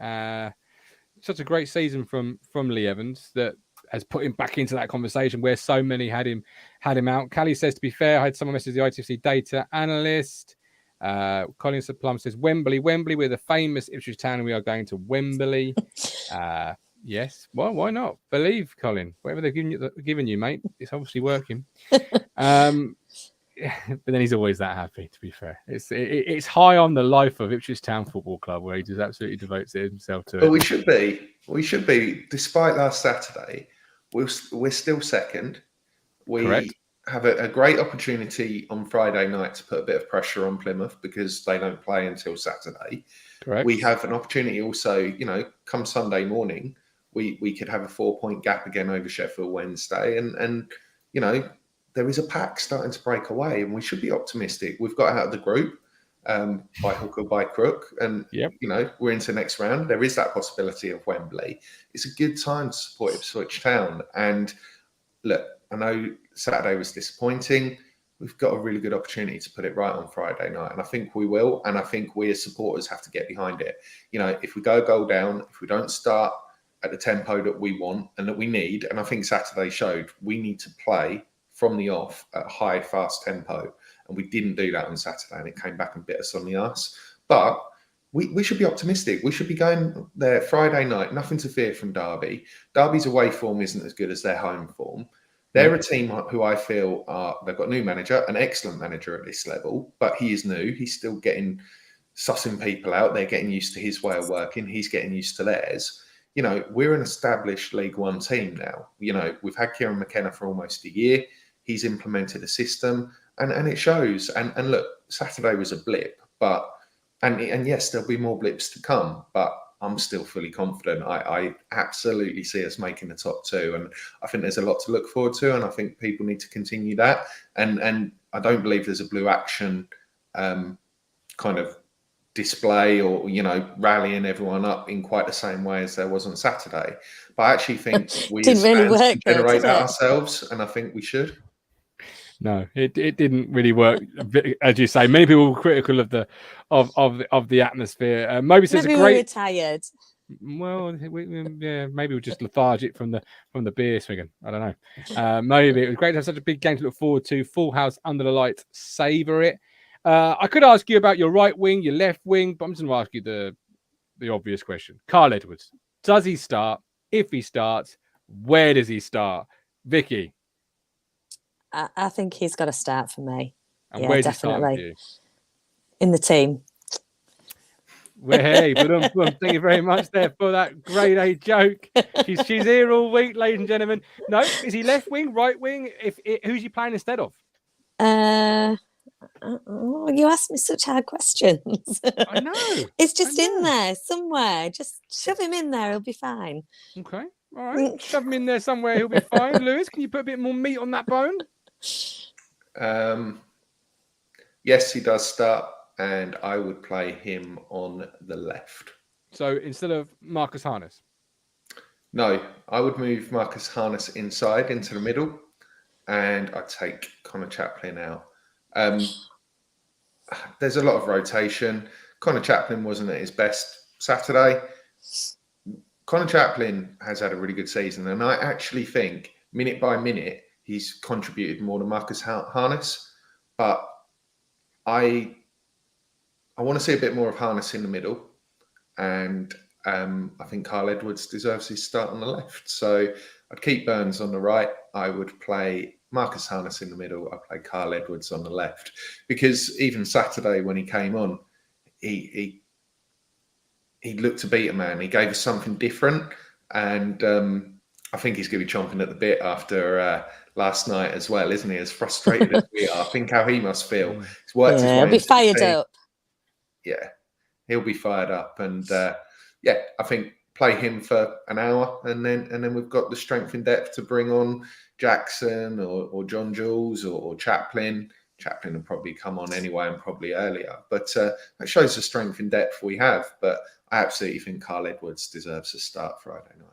such a great season from Lee Evans that has put him back into that conversation where so many had him out. Callie says, to be fair, I had someone message the ITFC data analyst. Colin Plum says, Wembley, we're the famous Ipswich Town and we are going to Wembley. Yes, well, why not? Believe, Colin. Whatever they're giving you, mate, it's obviously working. But then he's always that happy, to be fair. It's high on the life of Ipswich Town Football Club where he just absolutely devotes himself to it. But we should be. Despite last Saturday, we're still second. We Correct. have a great opportunity on Friday night to put a bit of pressure on Plymouth because they don't play until Saturday. Correct. We have an opportunity also, come Sunday morning, we could have a 4-point gap again over Sheffield Wednesday. And there is a pack starting to break away and we should be optimistic. We've got out of the group by hook or by crook. And, we're into next round. There is that possibility of Wembley. It's a good time to support Ipswich Town. And look, I know Saturday was disappointing. We've got a really good opportunity to put it right on Friday night. And I think we will. And I think we as supporters have to get behind it. If we go goal down, if we don't start at the tempo that we want and that we need, and I think Saturday showed, we need to play from the off at a high, fast tempo. And we didn't do that on Saturday and it came back and bit us on the arse. But we should be optimistic. We should be going there Friday night, nothing to fear from Derby. Derby's away form isn't as good as their home form. They're a team who I feel they've got a new manager, an excellent manager at this level, but he is new. He's still sussing people out. They're getting used to his way of working. He's getting used to theirs. We're an established League One team now. We've had Kieran McKenna for almost a year. He's implemented a system and it shows. And look, Saturday was a blip, and yes, there'll be more blips to come, but I'm still fully confident. I absolutely see us making the top two. And I think there's a lot to look forward to. And I think people need to continue that. And I don't believe there's a blue action kind of display or, rallying everyone up in quite the same way as there was on Saturday. But I actually think we as fans can generate that ourselves. And I think we should. No, it didn't really work. As you say, many people were critical of the atmosphere. Moby says maybe we were tired. Well, maybe we're just lethargic from the beer swinging. I don't know. Maybe it was great to have such a big game to look forward to. Full house under the lights, savor it. I could ask you about your right wing, your left wing, but I'm just going to ask you the obvious question. Carl Edwards, does he start? If he starts, where does he start? Vicky. I think he's got to start for me. And where's definitely he for you? In the team. Well, hey, thank you very much there for that grade A joke. She's here all week, ladies and gentlemen. No, is he left wing, right wing? Who's he playing instead of? You asked me such hard questions. I know. It's just in there somewhere. Just shove him in there. He'll be fine. Okay. All right. Shove him in there somewhere. He'll be fine. Lewis, can you put a bit more meat on that bone? Yes, he does start, and I would play him on the left. So instead of Marcus Harness? No, I would move Marcus Harness inside into the middle, and I'd take Connor Chaplin out. There's a lot of rotation. Connor Chaplin wasn't at his best Saturday. Connor Chaplin has had a really good season, and I actually think minute by minute he's contributed more to Marcus Harness. But I want to see a bit more of Harness in the middle, and I think Carl Edwards deserves his start on the left. So I'd keep Burns on the right. I would play Marcus Harness in the middle. I'd play Carl Edwards on the left, because even Saturday when he came on, he looked to beat a man. He gave us something different, and I think he's going to be chomping at the bit after last night as well, isn't he? As frustrated as we are, I think how he must feel. He's worked his way. He'll be fired up. Yeah, he'll be fired up, and I think play him for an hour, and then we've got the strength in depth to bring on Jackson or John Jules or Chaplin. Chaplin will probably come on anyway and probably earlier, but that shows the strength in depth we have. But I absolutely think Carl Edwards deserves a start Friday night.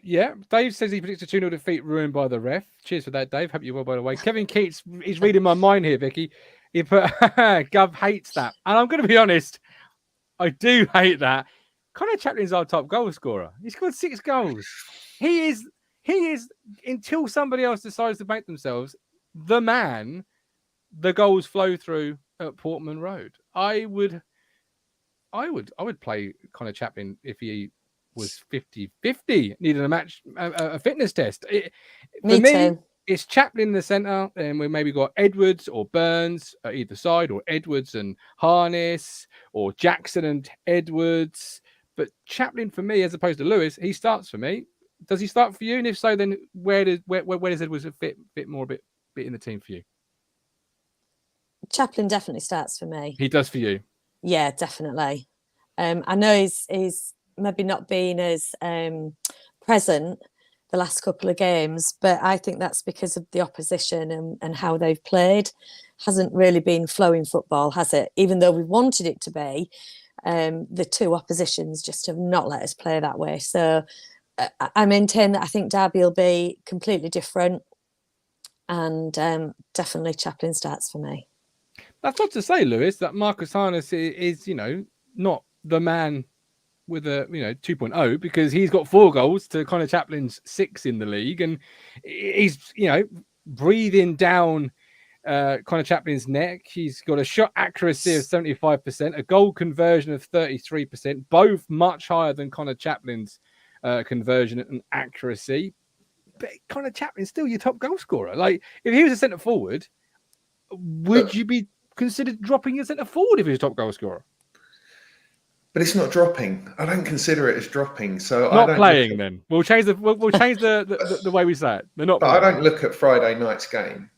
Yeah, Dave says he predicts a 2-0 defeat ruined by the ref. Cheers for that, Dave. Hope you're well, by the way. Kevin Keats, he's reading my mind here, Vicky. He put, Gov hates that. And I'm going to be honest, I do hate that. Connor Chaplin's our top goal scorer. He scored 6 goals. He is until somebody else decides to make themselves the man. The goals flow through at Portman Road. I would play Connor Chaplin if he was 50-50, needed a fitness test. For me too. It's Chaplin in the centre, and we maybe got Edwards or Burns at either side, or Edwards and Harness, or Jackson and Edwards. But Chaplin for me, as opposed to Lewis, he starts for me. Does he start for you? And if so, then where does Edwards fit more a bit in the team for you? Chaplin definitely starts for me. He does for you. Yeah, definitely. I know he's maybe not been as present the last couple of games, but I think that's because of the opposition and how they've played. Hasn't really been flowing football, has it? Even though we wanted it to be, the two oppositions just have not let us play that way. So I maintain that I think Derby will be completely different, and definitely Chaplin starts for me. That's not to say, Lewis, that Marcus Harness is not the man with a 2.0, because he's got 4 goals to Connor Chaplin's 6 in the league, and he's breathing down Connor Chaplin's neck. He's got a shot accuracy of 75%, a goal conversion of 33%, both much higher than Connor Chaplin's conversion and accuracy. But Connor Chaplin's still your top goal scorer. Like, if he was a centre forward, would you be considered dropping your centre forward if he was a top goal scorer? But it's not dropping. I don't consider it as dropping. So not I don't playing. Then we'll change the the way we say it. They're not. But playing. I don't look at Friday night's game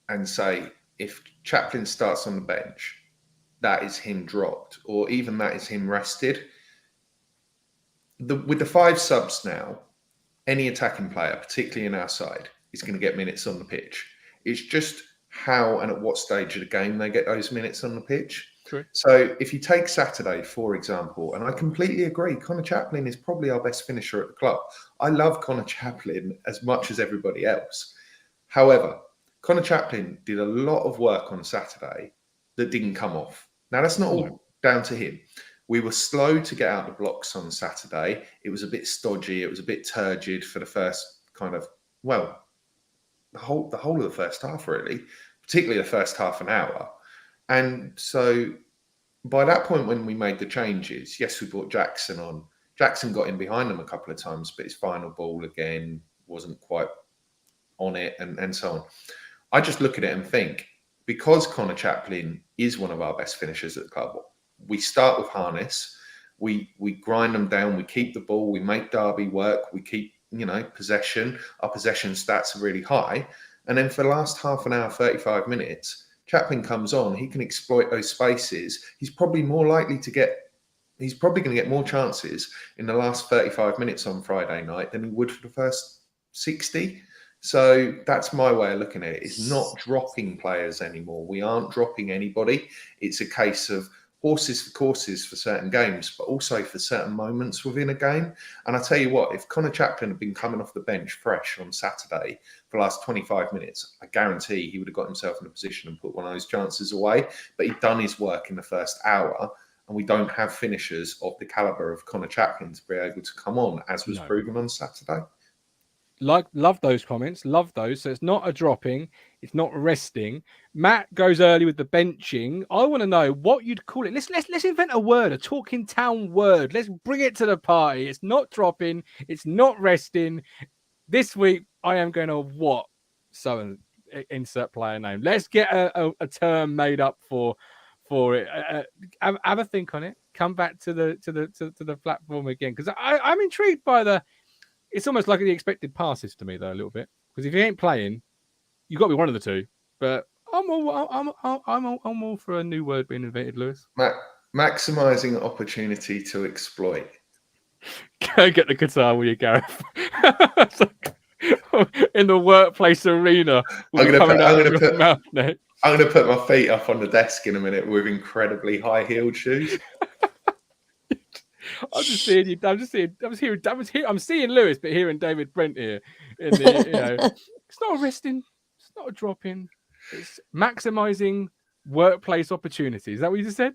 and say if Chaplin starts on the bench, that is him dropped, or even that is him rested. With the 5 subs now, any attacking player, particularly in our side, is going to get minutes on the pitch. It's just how and at what stage of the game they get those minutes on the pitch. True. So if you take Saturday, for example, and I completely agree, Connor Chaplin is probably our best finisher at the club. I love Connor Chaplin as much as everybody else. However, Connor Chaplin did a lot of work on Saturday that didn't come off. Now, that's not all down to him. We were slow to get out the blocks on Saturday. It was a bit stodgy. It was a bit turgid for the first the whole of the first half, really, particularly the first half an hour. And so by that point, when we made the changes, yes, we brought Jackson on. Jackson got in behind them a couple of times, but his final ball again wasn't quite on it, and so on. I just look at it and think, because Connor Chaplin is one of our best finishers at the club, we start with Harness, we grind them down, we keep the ball, we make Derby work, we keep possession. Our possession stats are really high. And then for the last half an hour, 35 minutes, Chaplin comes on, he can exploit those spaces. He's probably going to get more chances in the last 35 minutes on Friday night than he would for the first 60. So that's my way of looking at it. It's not dropping players anymore. We aren't dropping anybody. It's a case of horses for courses for certain games, but also for certain moments within a game. And I tell you what, if Connor Chaplin had been coming off the bench fresh on Saturday for the last 25 minutes, I guarantee he would have got himself in a position and put one of those chances away. But he'd done his work in the first hour, and we don't have finishers of the calibre of Connor Chaplin to be able to come on, as was proven on Saturday. Love those comments. Love those. So it's not a dropping. It's not resting. Matt goes early with the benching. I want to know what you'd call it. Let's invent a word, a talking town word. Let's bring it to the party. It's not dropping. It's not resting. This week I am going to what? So insert player name. Let's get a term made up for it. Have a think on it. Come back to the platform again, because I'm intrigued by the. It's almost like the expected passes to me, though, a little bit. Because if you ain't playing, you've got to be one of the two. But I'm all for a new word being invented, Lewis. Maximising opportunity to exploit. Go get the guitar, will you, Gareth? In the workplace arena. I'm going to put my feet up on the desk in a minute with incredibly high-heeled shoes. I'm just seeing you. I'm seeing Lewis, but hearing David Brent here. It's not a resting. It's not a dropping. It's maximising workplace opportunities. Is that what you just said?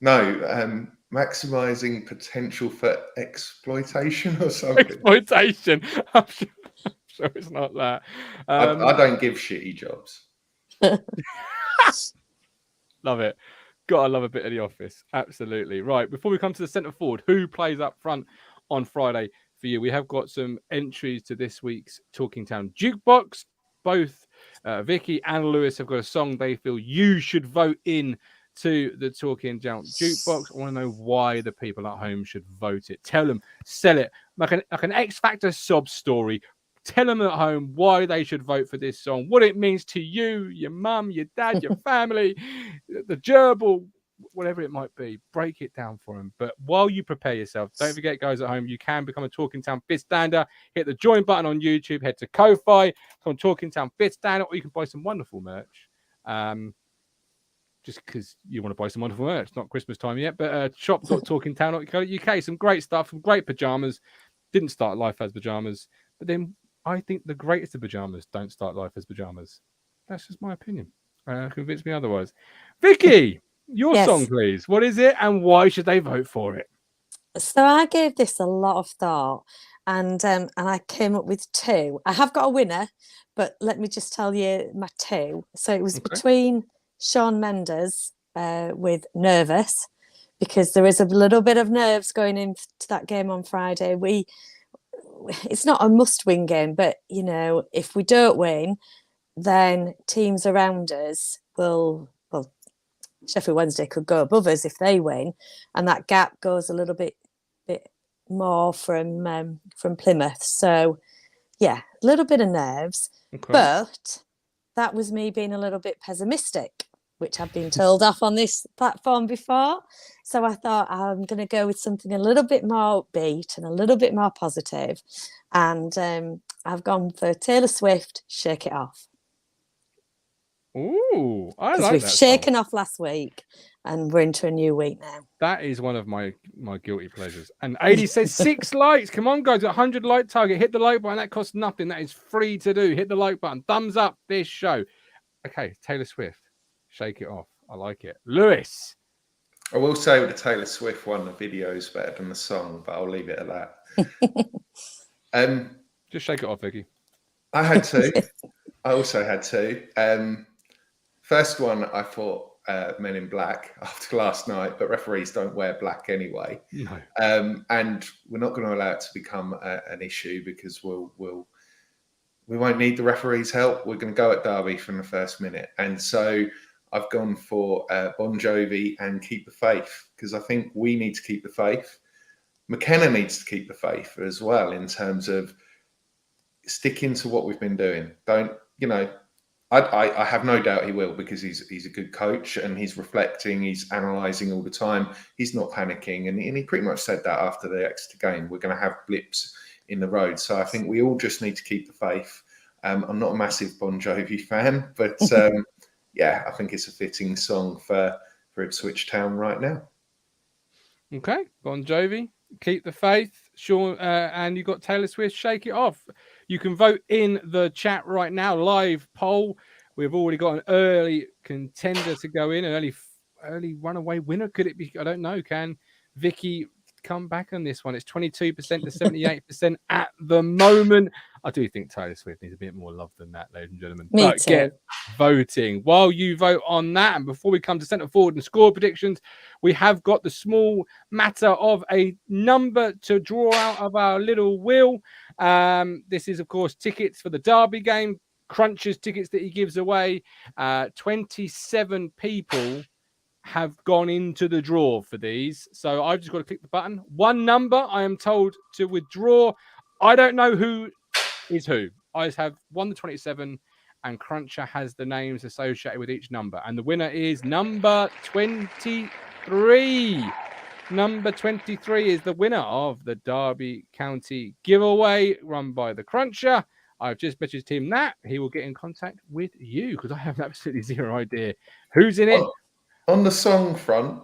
No, maximizing potential for exploitation or something. Exploitation. I'm sure it's not that. I don't give shitty jobs. Love it. Gotta love a bit of The Office. Absolutely. Right. Before we come to the centre forward, who plays up front on Friday for you? We have got some entries to this week's Talking Town Jukebox. Both Vicky and Lewis have got a song they feel you should vote in to the Talking Town Jukebox. I want to know why the people at home should vote it. Tell them, sell it, like an X Factor sob story. Tell them at home why they should vote for this song, what it means to you, your mum, your dad, your family, the gerbil, whatever it might be. Break it down for them. But while you prepare yourself, don't forget, guys at home, you can become a Talking Town Fifth Stander. Hit the join button on YouTube, head to Ko-Fi, become Talking Town Fifth Stander, or you can buy some wonderful merch. Just because you want to buy some wonderful merch. It's not Christmas time yet, but shop.talkingtown.co.uk. Some great stuff, some great pajamas. Didn't start life as pajamas, but then I think the greatest of pajamas don't start life as pajamas. That's just my opinion. Convince me otherwise. Vicky, your song, please. What is it and why should they vote for it? So I gave this a lot of thought and I came up with two. I have got a winner, but let me just tell you my two. So it was between Shawn Mendes with Nervous, because there is a little bit of nerves going into that game on Friday. It's not a must-win game, but, you know, if we don't win, then teams around us will, well, Sheffield Wednesday could go above us if they win, and that gap goes a little bit more from Plymouth. So, yeah, a little bit of nerves. Okay. But that was me being a little bit pessimistic, which I've been told off on this platform before. So I thought I'm going to go with something a little bit more upbeat and a little bit more positive. And I've gone for Taylor Swift, Shake It Off. Ooh, I like that. We've shaken off last week and we're into a new week now. That is one of my guilty pleasures. And 80 says 6 likes. Come on, guys, 100 like target. Hit the like button. That costs nothing. That is free to do. Hit the like button. Thumbs up this show. Okay, Taylor Swift, Shake It Off. I like it. Lewis. I will say with the Taylor Swift one, the video is better than the song, but I'll leave it at that. Just shake it off, Vicky. I had two. I also had two. First one, I thought Men in Black after last night, but referees don't wear black anyway. No. And we're not going to allow it to become an issue because we won't need the referees' help. We're going to go at Derby from the first minute. And so I've gone for Bon Jovi and Keep the Faith, because I think we need to keep the faith. McKenna needs to keep the faith as well in terms of sticking to what we've been doing. I have no doubt he will, because he's a good coach and he's reflecting, he's analysing all the time. He's not panicking. And he pretty much said that after the Exeter game. We're going to have blips in the road. So I think we all just need to keep the faith. I'm not a massive Bon Jovi fan, but yeah, I think it's a fitting song for Ipswich Town right now. Okay, Bon Jovi, Keep the Faith, Sean, and you got Taylor Swift, Shake It Off. You can vote in the chat right now, live poll. We've already got an early contender to go in, an early runaway winner. Could it be? I don't know. Can Vicky come back on this one? It's 22% to 78% at the moment. I do think Taylor Swift needs a bit more love than that, ladies and gentlemen. Me too. Get voting. While you vote on that, and before we come to centre forward and score predictions, we have got the small matter of a number to draw out of our little wheel. This is, of course, tickets for the Derby game. Cruncher's tickets that he gives away. 27 people have gone into the draw for these. So I've just got to click the button. One number I am told to withdraw. I don't know who is who. I just have 1 to 27 and Cruncher has the names associated with each number. And the winner is number 23. Number 23 is the winner of the Derby County giveaway run by the Cruncher. I've just messaged him that. He will get in contact with you because I have absolutely zero idea who's in it. On the song front,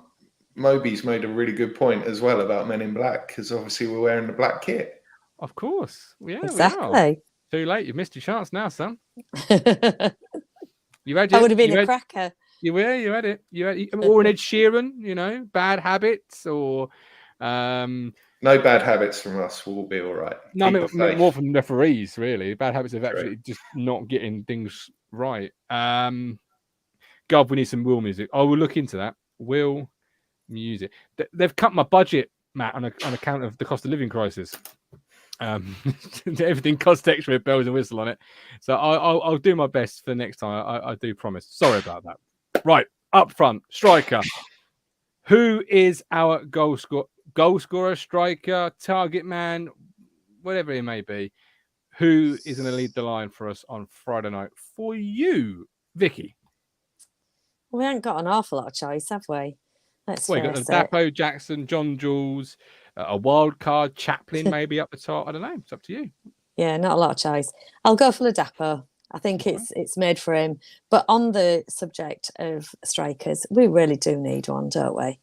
Moby's made a really good point as well about Men in Black, because obviously we're wearing the black kit. Of course. Yeah, exactly. Too late. You've missed your chance now, son. I would have been a cracker. You had it. Or an Ed Sheeran, Bad Habits, or no bad habits from us. We'll be all right. no, I Keep the mean faith. more from referees, really. Bad habits of True. actually just not getting things right. God, we need some Will music. I will look into that. Will music. They've cut my budget, Matt, on account of the cost of living crisis. Everything costs extra with bells and whistle on it. So I'll do my best for next time. I do promise. Sorry about that. Right, up front, striker. Who is our goal scorer, striker, target man, whatever it may be? Who is going to lead the line for us on Friday night for you, Vicky? We haven't got an awful lot of choice, have we? Let's Well, you got Dapo, Jackson, John Jules, a wild card, Chaplin maybe up the top. I don't know. It's up to you. Yeah, not a lot of choice. I'll go for Dapo. I think it's made for him. But on the subject of strikers, we really do need one, don't we?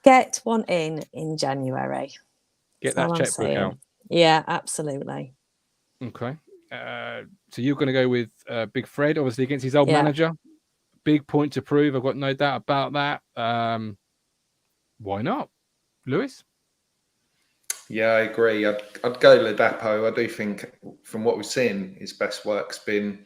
Get one in January. Get that checkbook out. Yeah, absolutely. Okay. So you're going to go with Big Fred, obviously against his old manager. Big point to prove. I've got no doubt about that. Why not, Lewis? Yeah, I agree. I'd go Ladapo. I do think from what we've seen, his best work's been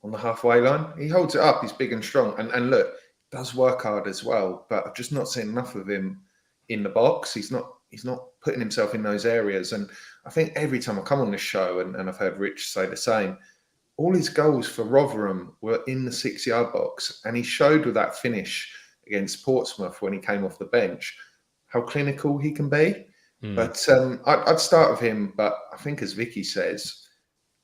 on the halfway line. He holds it up. He's big and strong. And look, does work hard as well. But I've just not seen enough of him in the box. He's not putting himself in those areas. And I think every time I come on this show, and I've heard Rich say the same, all his goals for Rotherham were in the 6-yard box. And he showed with that finish against Portsmouth when he came off the bench how clinical he can be. But I'd start with him. But I think, as Vicky says,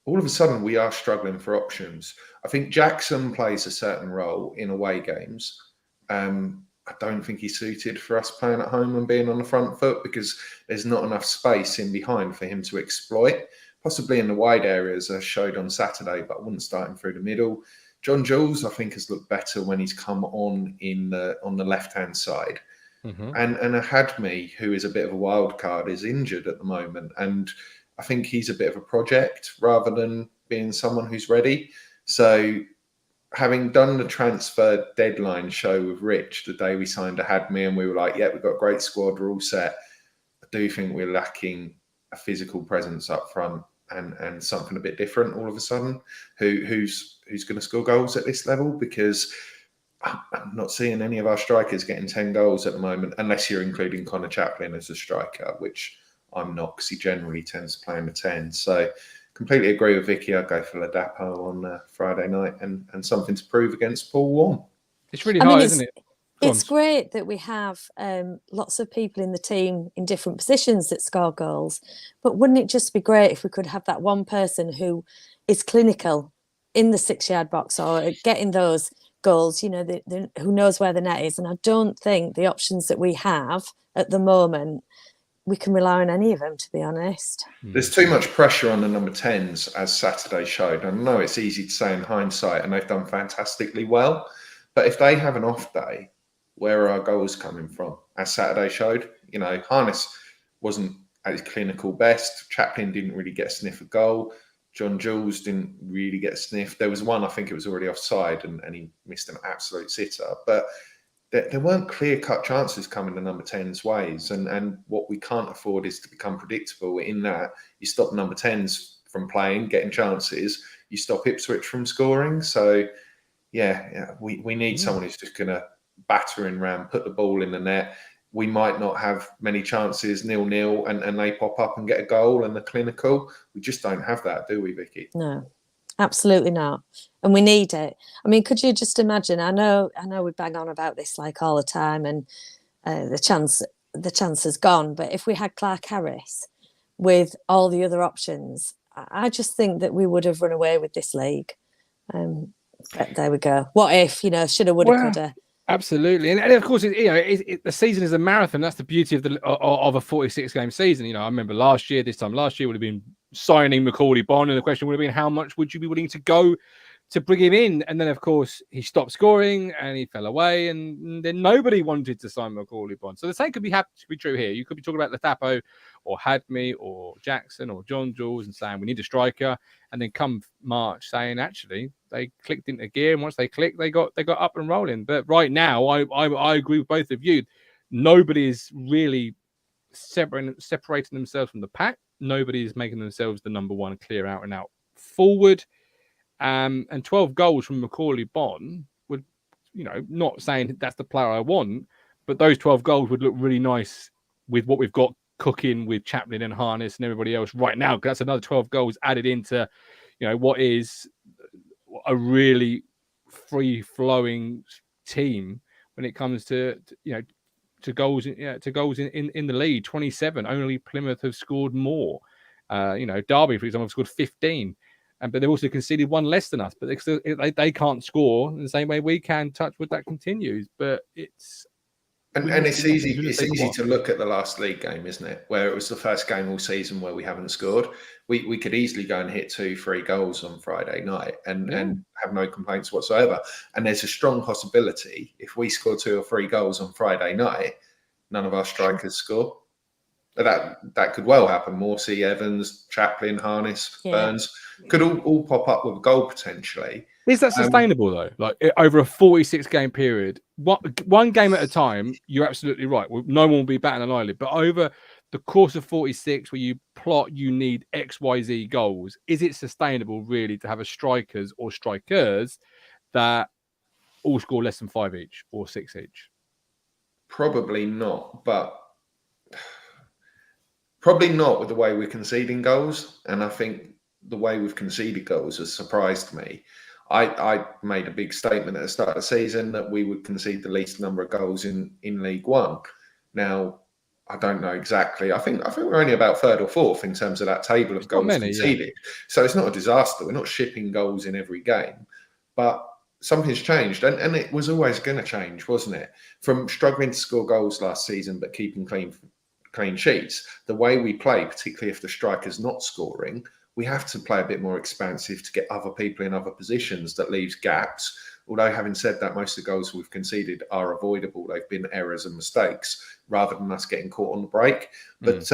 all of a sudden we are struggling for options. I think Jackson plays a certain role in away games. I don't think he's suited for us playing at home and being on the front foot because there's not enough space in behind for him to exploit. Possibly in the wide areas, as showed on Saturday, but I wouldn't start him through the middle. John Jules, I think, has looked better when he's come on on the left-hand side. Mm-hmm. And Ahadmi, who is a bit of a wild card, is injured at the moment. And I think he's a bit of a project rather than being someone who's ready. So having done the transfer deadline show with Rich the day we signed Ahadmi and we were like, yeah, we've got a great squad, we're all set. I do think we're lacking a physical presence up front and something a bit different all of a sudden. Who's going to score goals at this level? Because I'm not seeing any of our strikers getting 10 goals at the moment, unless you're including Connor Chaplin as a striker, which I'm not, because he generally tends to play in the 10. So completely agree with Vicky. I'd go for Ladapo on Friday night and something to prove against Paul Warne. It's really hard, isn't it? It's great that we have lots of people in the team in different positions that score goals. But wouldn't it just be great if we could have that one person who is clinical in the 6-yard box or getting those goals, who knows where the net is? And I don't think the options that we have at the moment, we can rely on any of them, to be honest. There's too much pressure on the number 10s, as Saturday showed. I know it's easy to say in hindsight, and they've done fantastically well. But if they have an off day, where are our goals coming from? As Saturday showed, Harness wasn't at his clinical best. Chaplin didn't really get a sniff of goal. John Jules didn't really get a sniff. There was one, I think it was already offside, and he missed an absolute sitter. But there weren't clear-cut chances coming the number 10's ways. And what we can't afford is to become predictable in that you stop number 10's from playing, getting chances. You stop Ipswich from scoring. So, we need someone who's just going to batter in round, put the ball in the net. We might not have many chances 0-0 and they pop up and get a goal and they're clinical. We just don't have that, do we, Vicky? No, absolutely not. And we need it. I mean, could you just imagine? I know we bang on about this like all the time and the chance has gone. But if we had Clark Harris with all the other options, I just think that we would have run away with this league. But there we go. What if, shoulda, woulda, coulda. Absolutely, and of course, the season is a marathon. That's the beauty of a 46-game season. I remember this time last year would have been signing Macaulay Bonne, and the question would have been, how much would you be willing to go to bring him in. And then, of course, he stopped scoring and he fell away. And then nobody wanted to sign Macaulay Bond. So the same could be true here. You could be talking about Latapo or Hadme or Jackson or John Jules and saying we need a striker. And then come March saying, actually, they clicked into gear. And once they clicked, they got up and rolling. But right now, I agree with both of you. Nobody is really separating themselves from the pack. Nobody is making themselves the number one clear out and out forward. And 12 goals from Macaulay Bonne would, not saying that's the player I want, but those 12 goals would look really nice with what we've got cooking with Chaplin and Harness and everybody else right now. Because that's another 12 goals added into, what is a really free-flowing team when it comes to goals in the league. 27. Only Plymouth have scored more. Derby, for example, have scored 15. But they've also conceded one less than us. But they can't score in the same way we can. Touch wood, that continues. But it's it's easy to look at the last league game, isn't it? Where it was the first game all season where we haven't scored. We could easily go and hit 2-3 goals on Friday night and have no complaints whatsoever. And there's a strong possibility if we score 2 or 3 goals on Friday night, none of our strikers score. That could well happen. Morsey, Evans, Chaplin, Harness, Burns could all pop up with a goal potentially. Is that sustainable though? Like over a 46 game period, one game at a time, you're absolutely right. No one will be batting an eyelid. But over the course of 46, where you plot, you need XYZ goals. Is it sustainable really to have a strikers or strikers that all score less than 5 each or 6 each? Probably not, but probably not with the way we're conceding goals. And I think the way we've conceded goals has surprised me. I made a big statement at the start of the season that we would concede the least number of goals in League One. Now, I don't know exactly. I think we're only about 3rd or 4th in terms of that table of goals conceded. Yeah. So it's not a disaster. We're not shipping goals in every game. But something's changed. And it was always going to change, wasn't it? From struggling to score goals last season but keeping clean sheets, the way we play, particularly if the striker's not scoring, we have to play a bit more expansive to get other people in other positions. That leaves gaps. Although having said that, most of the goals we've conceded are avoidable. They've been errors and mistakes rather than us getting caught on the break. But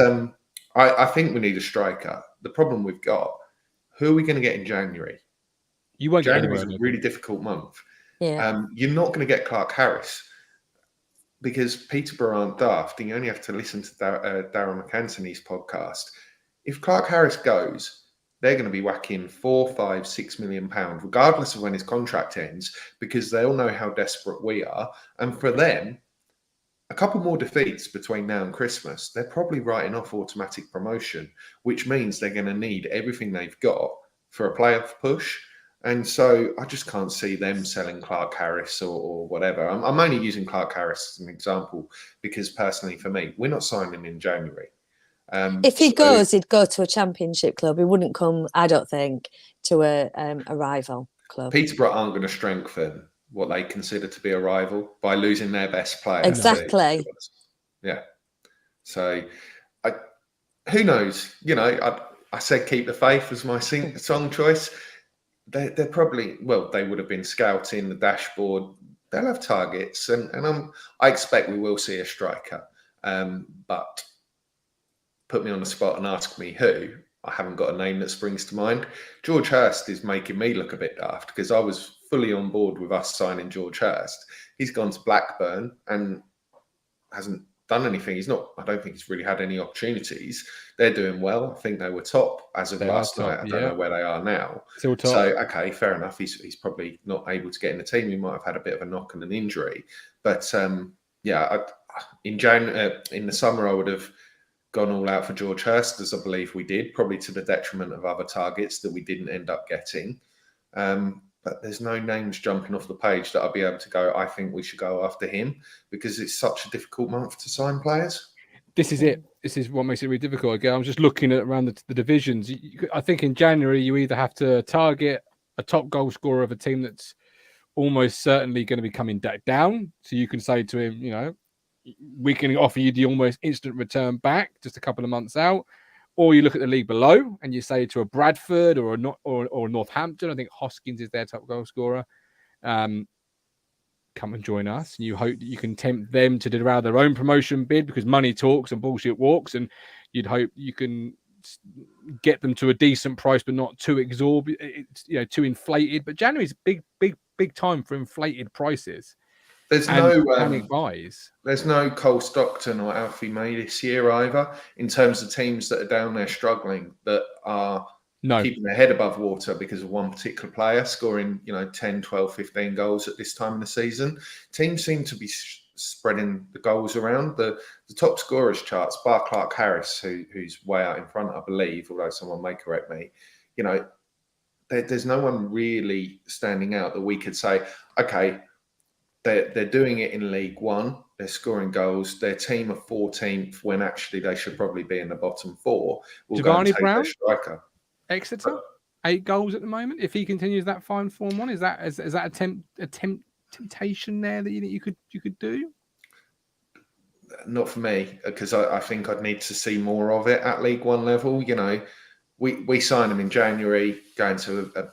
I think we need a striker. The problem we've got, who are we going to get in January? You won't. January's a really difficult month. Yeah. You're not going to get Clark Harris because Peterborough aren't daft. And you only have to listen to Darren McAntony's podcast. If Clark Harris goes, they're going to be whacking £4, £5, £6 million, regardless of when his contract ends, because they'll know how desperate we are. And for them, a couple more defeats between now and Christmas, they're probably writing off automatic promotion, which means they're going to need everything they've got for a playoff push. And so I just can't see them selling Clark Harris or whatever. I'm only using Clark Harris as an example because personally for me, we're not signing in January. If he goes, he'd go to a championship club. He wouldn't come, I don't think, to a rival club. Peterborough aren't going to strengthen what they consider to be a rival by losing their best player. Exactly. Yeah. So, who knows? I said keep the faith as my song choice. They're probably, they would have been scouting the dashboard. They'll have targets, and I expect we will see a striker. But put me on the spot and ask me who, I haven't got a name that springs to mind. George Hurst is making me look a bit daft because I was fully on board with us signing George Hurst. He's gone to Blackburn and hasn't done anything. I don't think he's really had any opportunities. They're doing well. I think they were top as of last night. I don't know where they are now. Still top. So, okay, fair enough. He's probably not able to get in the team. He might have had a bit of a knock and an injury. But in the summer, I would have gone all out for George Hurst, as I believe we did, probably to the detriment of other targets that we didn't end up getting. But there's no names jumping off the page that I'll be able to go, I think we should go after him, because it's such a difficult month to sign players. This is it. This is what makes it really difficult. Again, I'm just looking at around the divisions. I think in January, you either have to target a top goal scorer of a team that's almost certainly going to be coming down. So you can say to him, we can offer you the almost instant return back just a couple of months out. Or you look at the league below and you say to a Bradford or a Northampton, I think Hoskins is their top goal scorer. Come and join us. And you hope that you can tempt them to do their own promotion bid, because money talks and bullshit walks. And you'd hope you can get them to a decent price, but not too exorbitant, too inflated. But January's big time for inflated prices. There's panic buys. There's no Cole Stockton or Alfie May this year either, in terms of teams that are down there struggling, that are keeping their head above water because of one particular player scoring 10, 12, 15 goals at this time of the season. Teams seem to be spreading the goals around. The top scorers charts, Bar Clark Harris, who's way out in front, I believe, although someone may correct me, there's no one really standing out that we could say, okay, they're doing it in League One. They're scoring goals. Their team are 14th when actually they should probably be in the bottom four. We'll go and take their striker. Exeter, 8 goals at the moment. If he continues that fine form on, is that a temptation there that you could do? Not for me, because I think I'd need to see more of it at League One level. We signed him in January, going to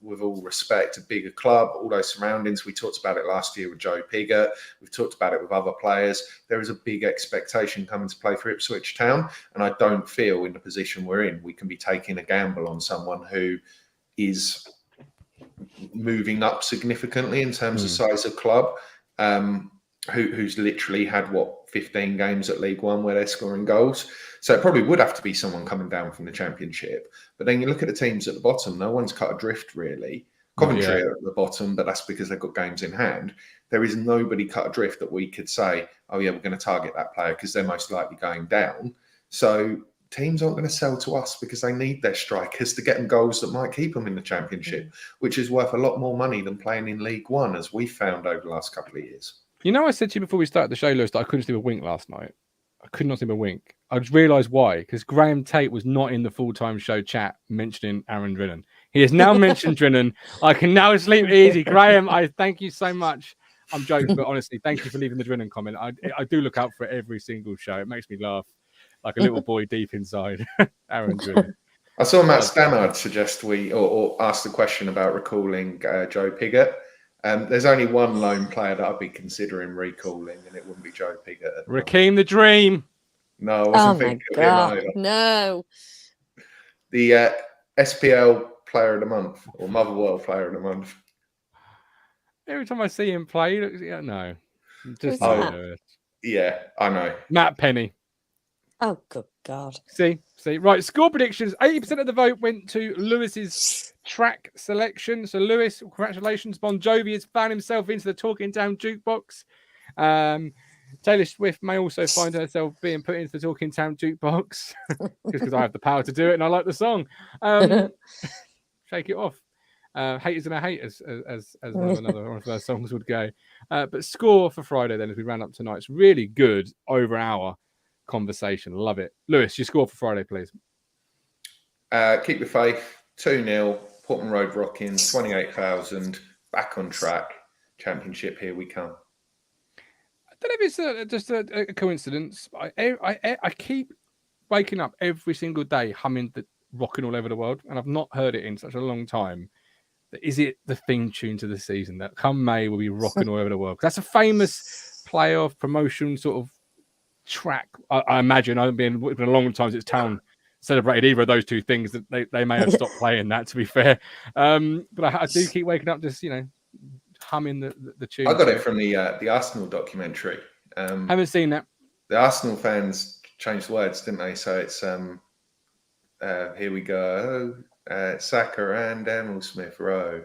with all respect, a bigger club, all those surroundings. We talked about it last year with Joe Pigott. We've talked about it with other players. There is a big expectation coming to play for Ipswich Town. And I don't feel in the position we're in, we can be taking a gamble on someone who is moving up significantly in terms of size of club, who's literally had, 15 games at League One where they're scoring goals. So it probably would have to be someone coming down from the Championship. But then you look at the teams at the bottom, no one's cut adrift really. Coventry are at the bottom, but that's because they've got games in hand. There is nobody cut adrift that we could say, oh yeah, we're going to target that player because they're most likely going down. So teams aren't going to sell to us because they need their strikers to get them goals that might keep them in the Championship, which is worth a lot more money than playing in League One, as we found over the last couple of years. I said to you before we started the show, Lewis, that I couldn't sleep a wink last night. I could not sleep a wink. I just realised why, because Graham Tate was not in the full-time show chat mentioning Aaron Drennan. He has now mentioned Drennan. I can now sleep easy. Graham, I thank you so much. I'm joking, but honestly, thank you for leaving the Drennan comment. I do look out for it every single show. It makes me laugh like a little boy deep inside. Aaron Drennan. I saw Matt Stannard suggest or ask the question about recalling Joe Pigott. There's only one lone player that I'd be considering recalling, and it wouldn't be Joe Pigott. Rakeem the Dream. No, I wasn't thinking of him either. No. The SPL Player of the Month or Motherwell Player of the Month. Every time I see him play, he looks, no. Just yeah, I know. Matt Penny. Oh, good God. See. Right, score predictions. 80% of the vote went to Lewis's track selection. So, Lewis, congratulations. Bon Jovi has found himself into the Talking Town Jukebox. Taylor Swift may also find herself being put into the Talking Town Jukebox because I have the power to do it and I like the song. Shake it off. Haters gonna hate as another one of those songs would go. But score for Friday then, as we ran up tonight's really good over hour conversation. Love it. Lewis, your score for Friday, please. Keep the faith. 2-0. Portman Road rocking. 28,000. Back on track. Championship, here we come. I don't know if it's just a coincidence. I keep waking up every single day humming the Rocking All Over the World, and I've not heard it in such a long time. Is it the theme tune to the season that come May will be rocking all over the world? That's a famous playoff promotion sort of track. I imagine. It's been a long time since Town celebrated either of those two things. That they may have stopped playing that, to be fair. But I do keep waking up just humming the tune. I got it from the Arsenal documentary. Haven't seen that. The Arsenal fans changed words, didn't they? So it's here we go. Saka and Emil Smith Rowe.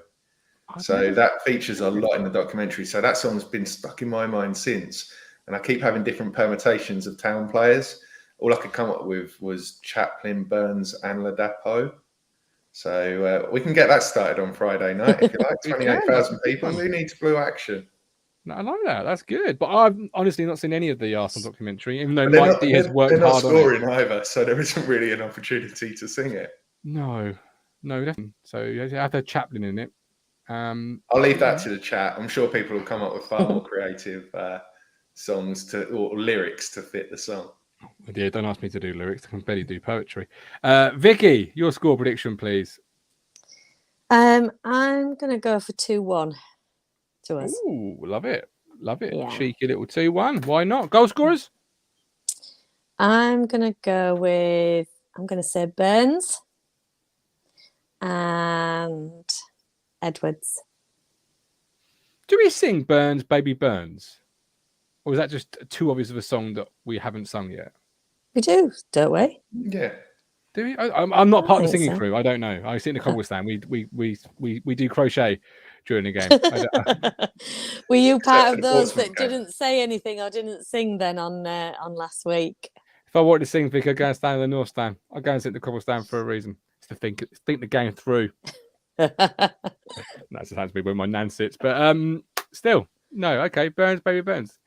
So that features a lot in the documentary. So that song's been stuck in my mind since. And I keep having different permutations of Town players. All I could come up with was Chaplin, Burns, and Ladapo. So we can get that started on Friday night if you like. 28,000 people. Who needs blue action? No, I like that. That's good. But I've honestly not seen any of the Arsenal documentary, even though Mike D has worked hard on it. They're not scoring either, so there isn't really an opportunity to sing it. No, definitely. So you have to Chaplin in it. I'll leave that to the chat. I'm sure people will come up with far more creative songs or lyrics to fit the song. Yeah, don't ask me to do lyrics. I can barely do poetry. Vicky, your score prediction, please. I'm going to go for 2-1 to us. Ooh, love it. Love it. Yeah. Cheeky little 2-1. Why not? Goal scorers? I'm going to go with, I'm going to say Burns and Edwards. Do we sing Burns, Baby Burns? Or is that just too obvious of a song that we haven't sung yet? We do, don't we? Yeah. Do we? I'm not part of the think singing so. crew. I don't know. I sit in the cobble stand. We do crochet during the game. Were you part of the those Portsmouth that game. didn't say anything or didn't sing then on last week? If I wanted to sing, Vic, I'd go and stand in the North Stand. I'd go and sit in the cobble stand for a reason. It's to think the game through. That's just happens to be where my nan sits. But still, no. Okay, Burns, Baby Burns.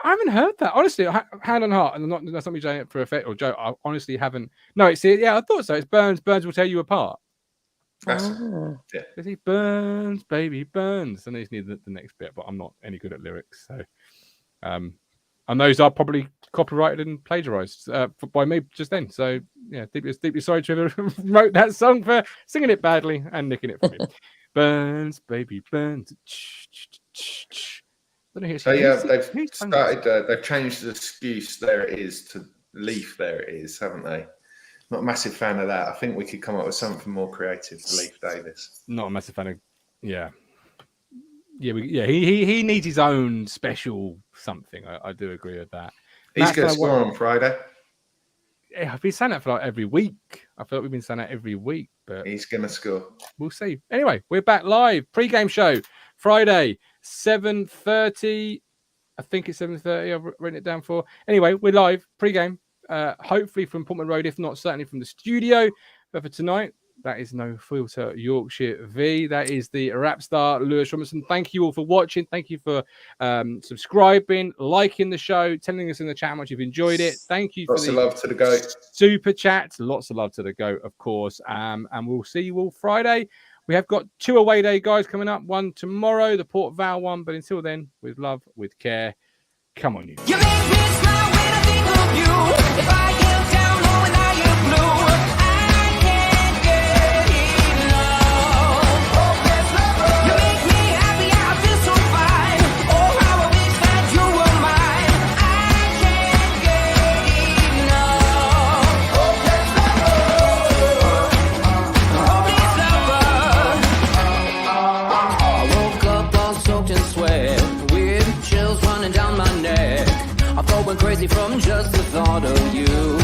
I haven't heard that. Honestly, hand on heart, and that's not me saying it for effect or joke. I honestly haven't. No, it's yeah, I thought so. It's Burns. Burns will tear you apart. That's, Ah. Is he Burns, Baby Burns? And I just need the next bit, but I'm not any good at lyrics. So, and those are probably copyrighted and plagiarized by me just then. So, yeah, deeply sorry to whoever wrote that song for singing it badly and nicking it from me. Burns, Baby Burns. So yeah, they've started. They've changed the excuse "there it is" to "Leaf there it is," haven't they? Not a massive fan of that. I think we could come up with something more creative for Leif Davis. Not a massive fan of. Yeah. He needs his own special something. I do agree with that. He's going to score on Friday. Yeah, I've been saying that for like every week. I feel like we've been saying that every week, but he's going to score. We'll see. Anyway, we're back live. Pre-game show Friday, 7:30. I think it's 7:30. I've written it down for. Anyway, we're live pre-game. Hopefully from Portman Road, if not certainly from the studio. But for tonight, that is No Filter Yorkshire V. That is the rap star Lewis Robertson. Thank you all for watching. Thank you for subscribing, liking the show, telling us in the chat how much you've enjoyed it. Thank you for lots of love to the goat. Super chats. Lots of love to the goat, of course. And we'll see you all Friday. We have got 2 away day guys coming up. One tomorrow, the Port Vale one. But until then, with love, with care, come on, you. You make me smile when I think of you. If I get down low and I get blue, I can't get enough. You make me happy, I feel so fine. Oh, how I wish that you were mine. I can't get enough. I woke up all soaked in sweat, weird chills running down my neck. I felt went crazy from just the thought of you.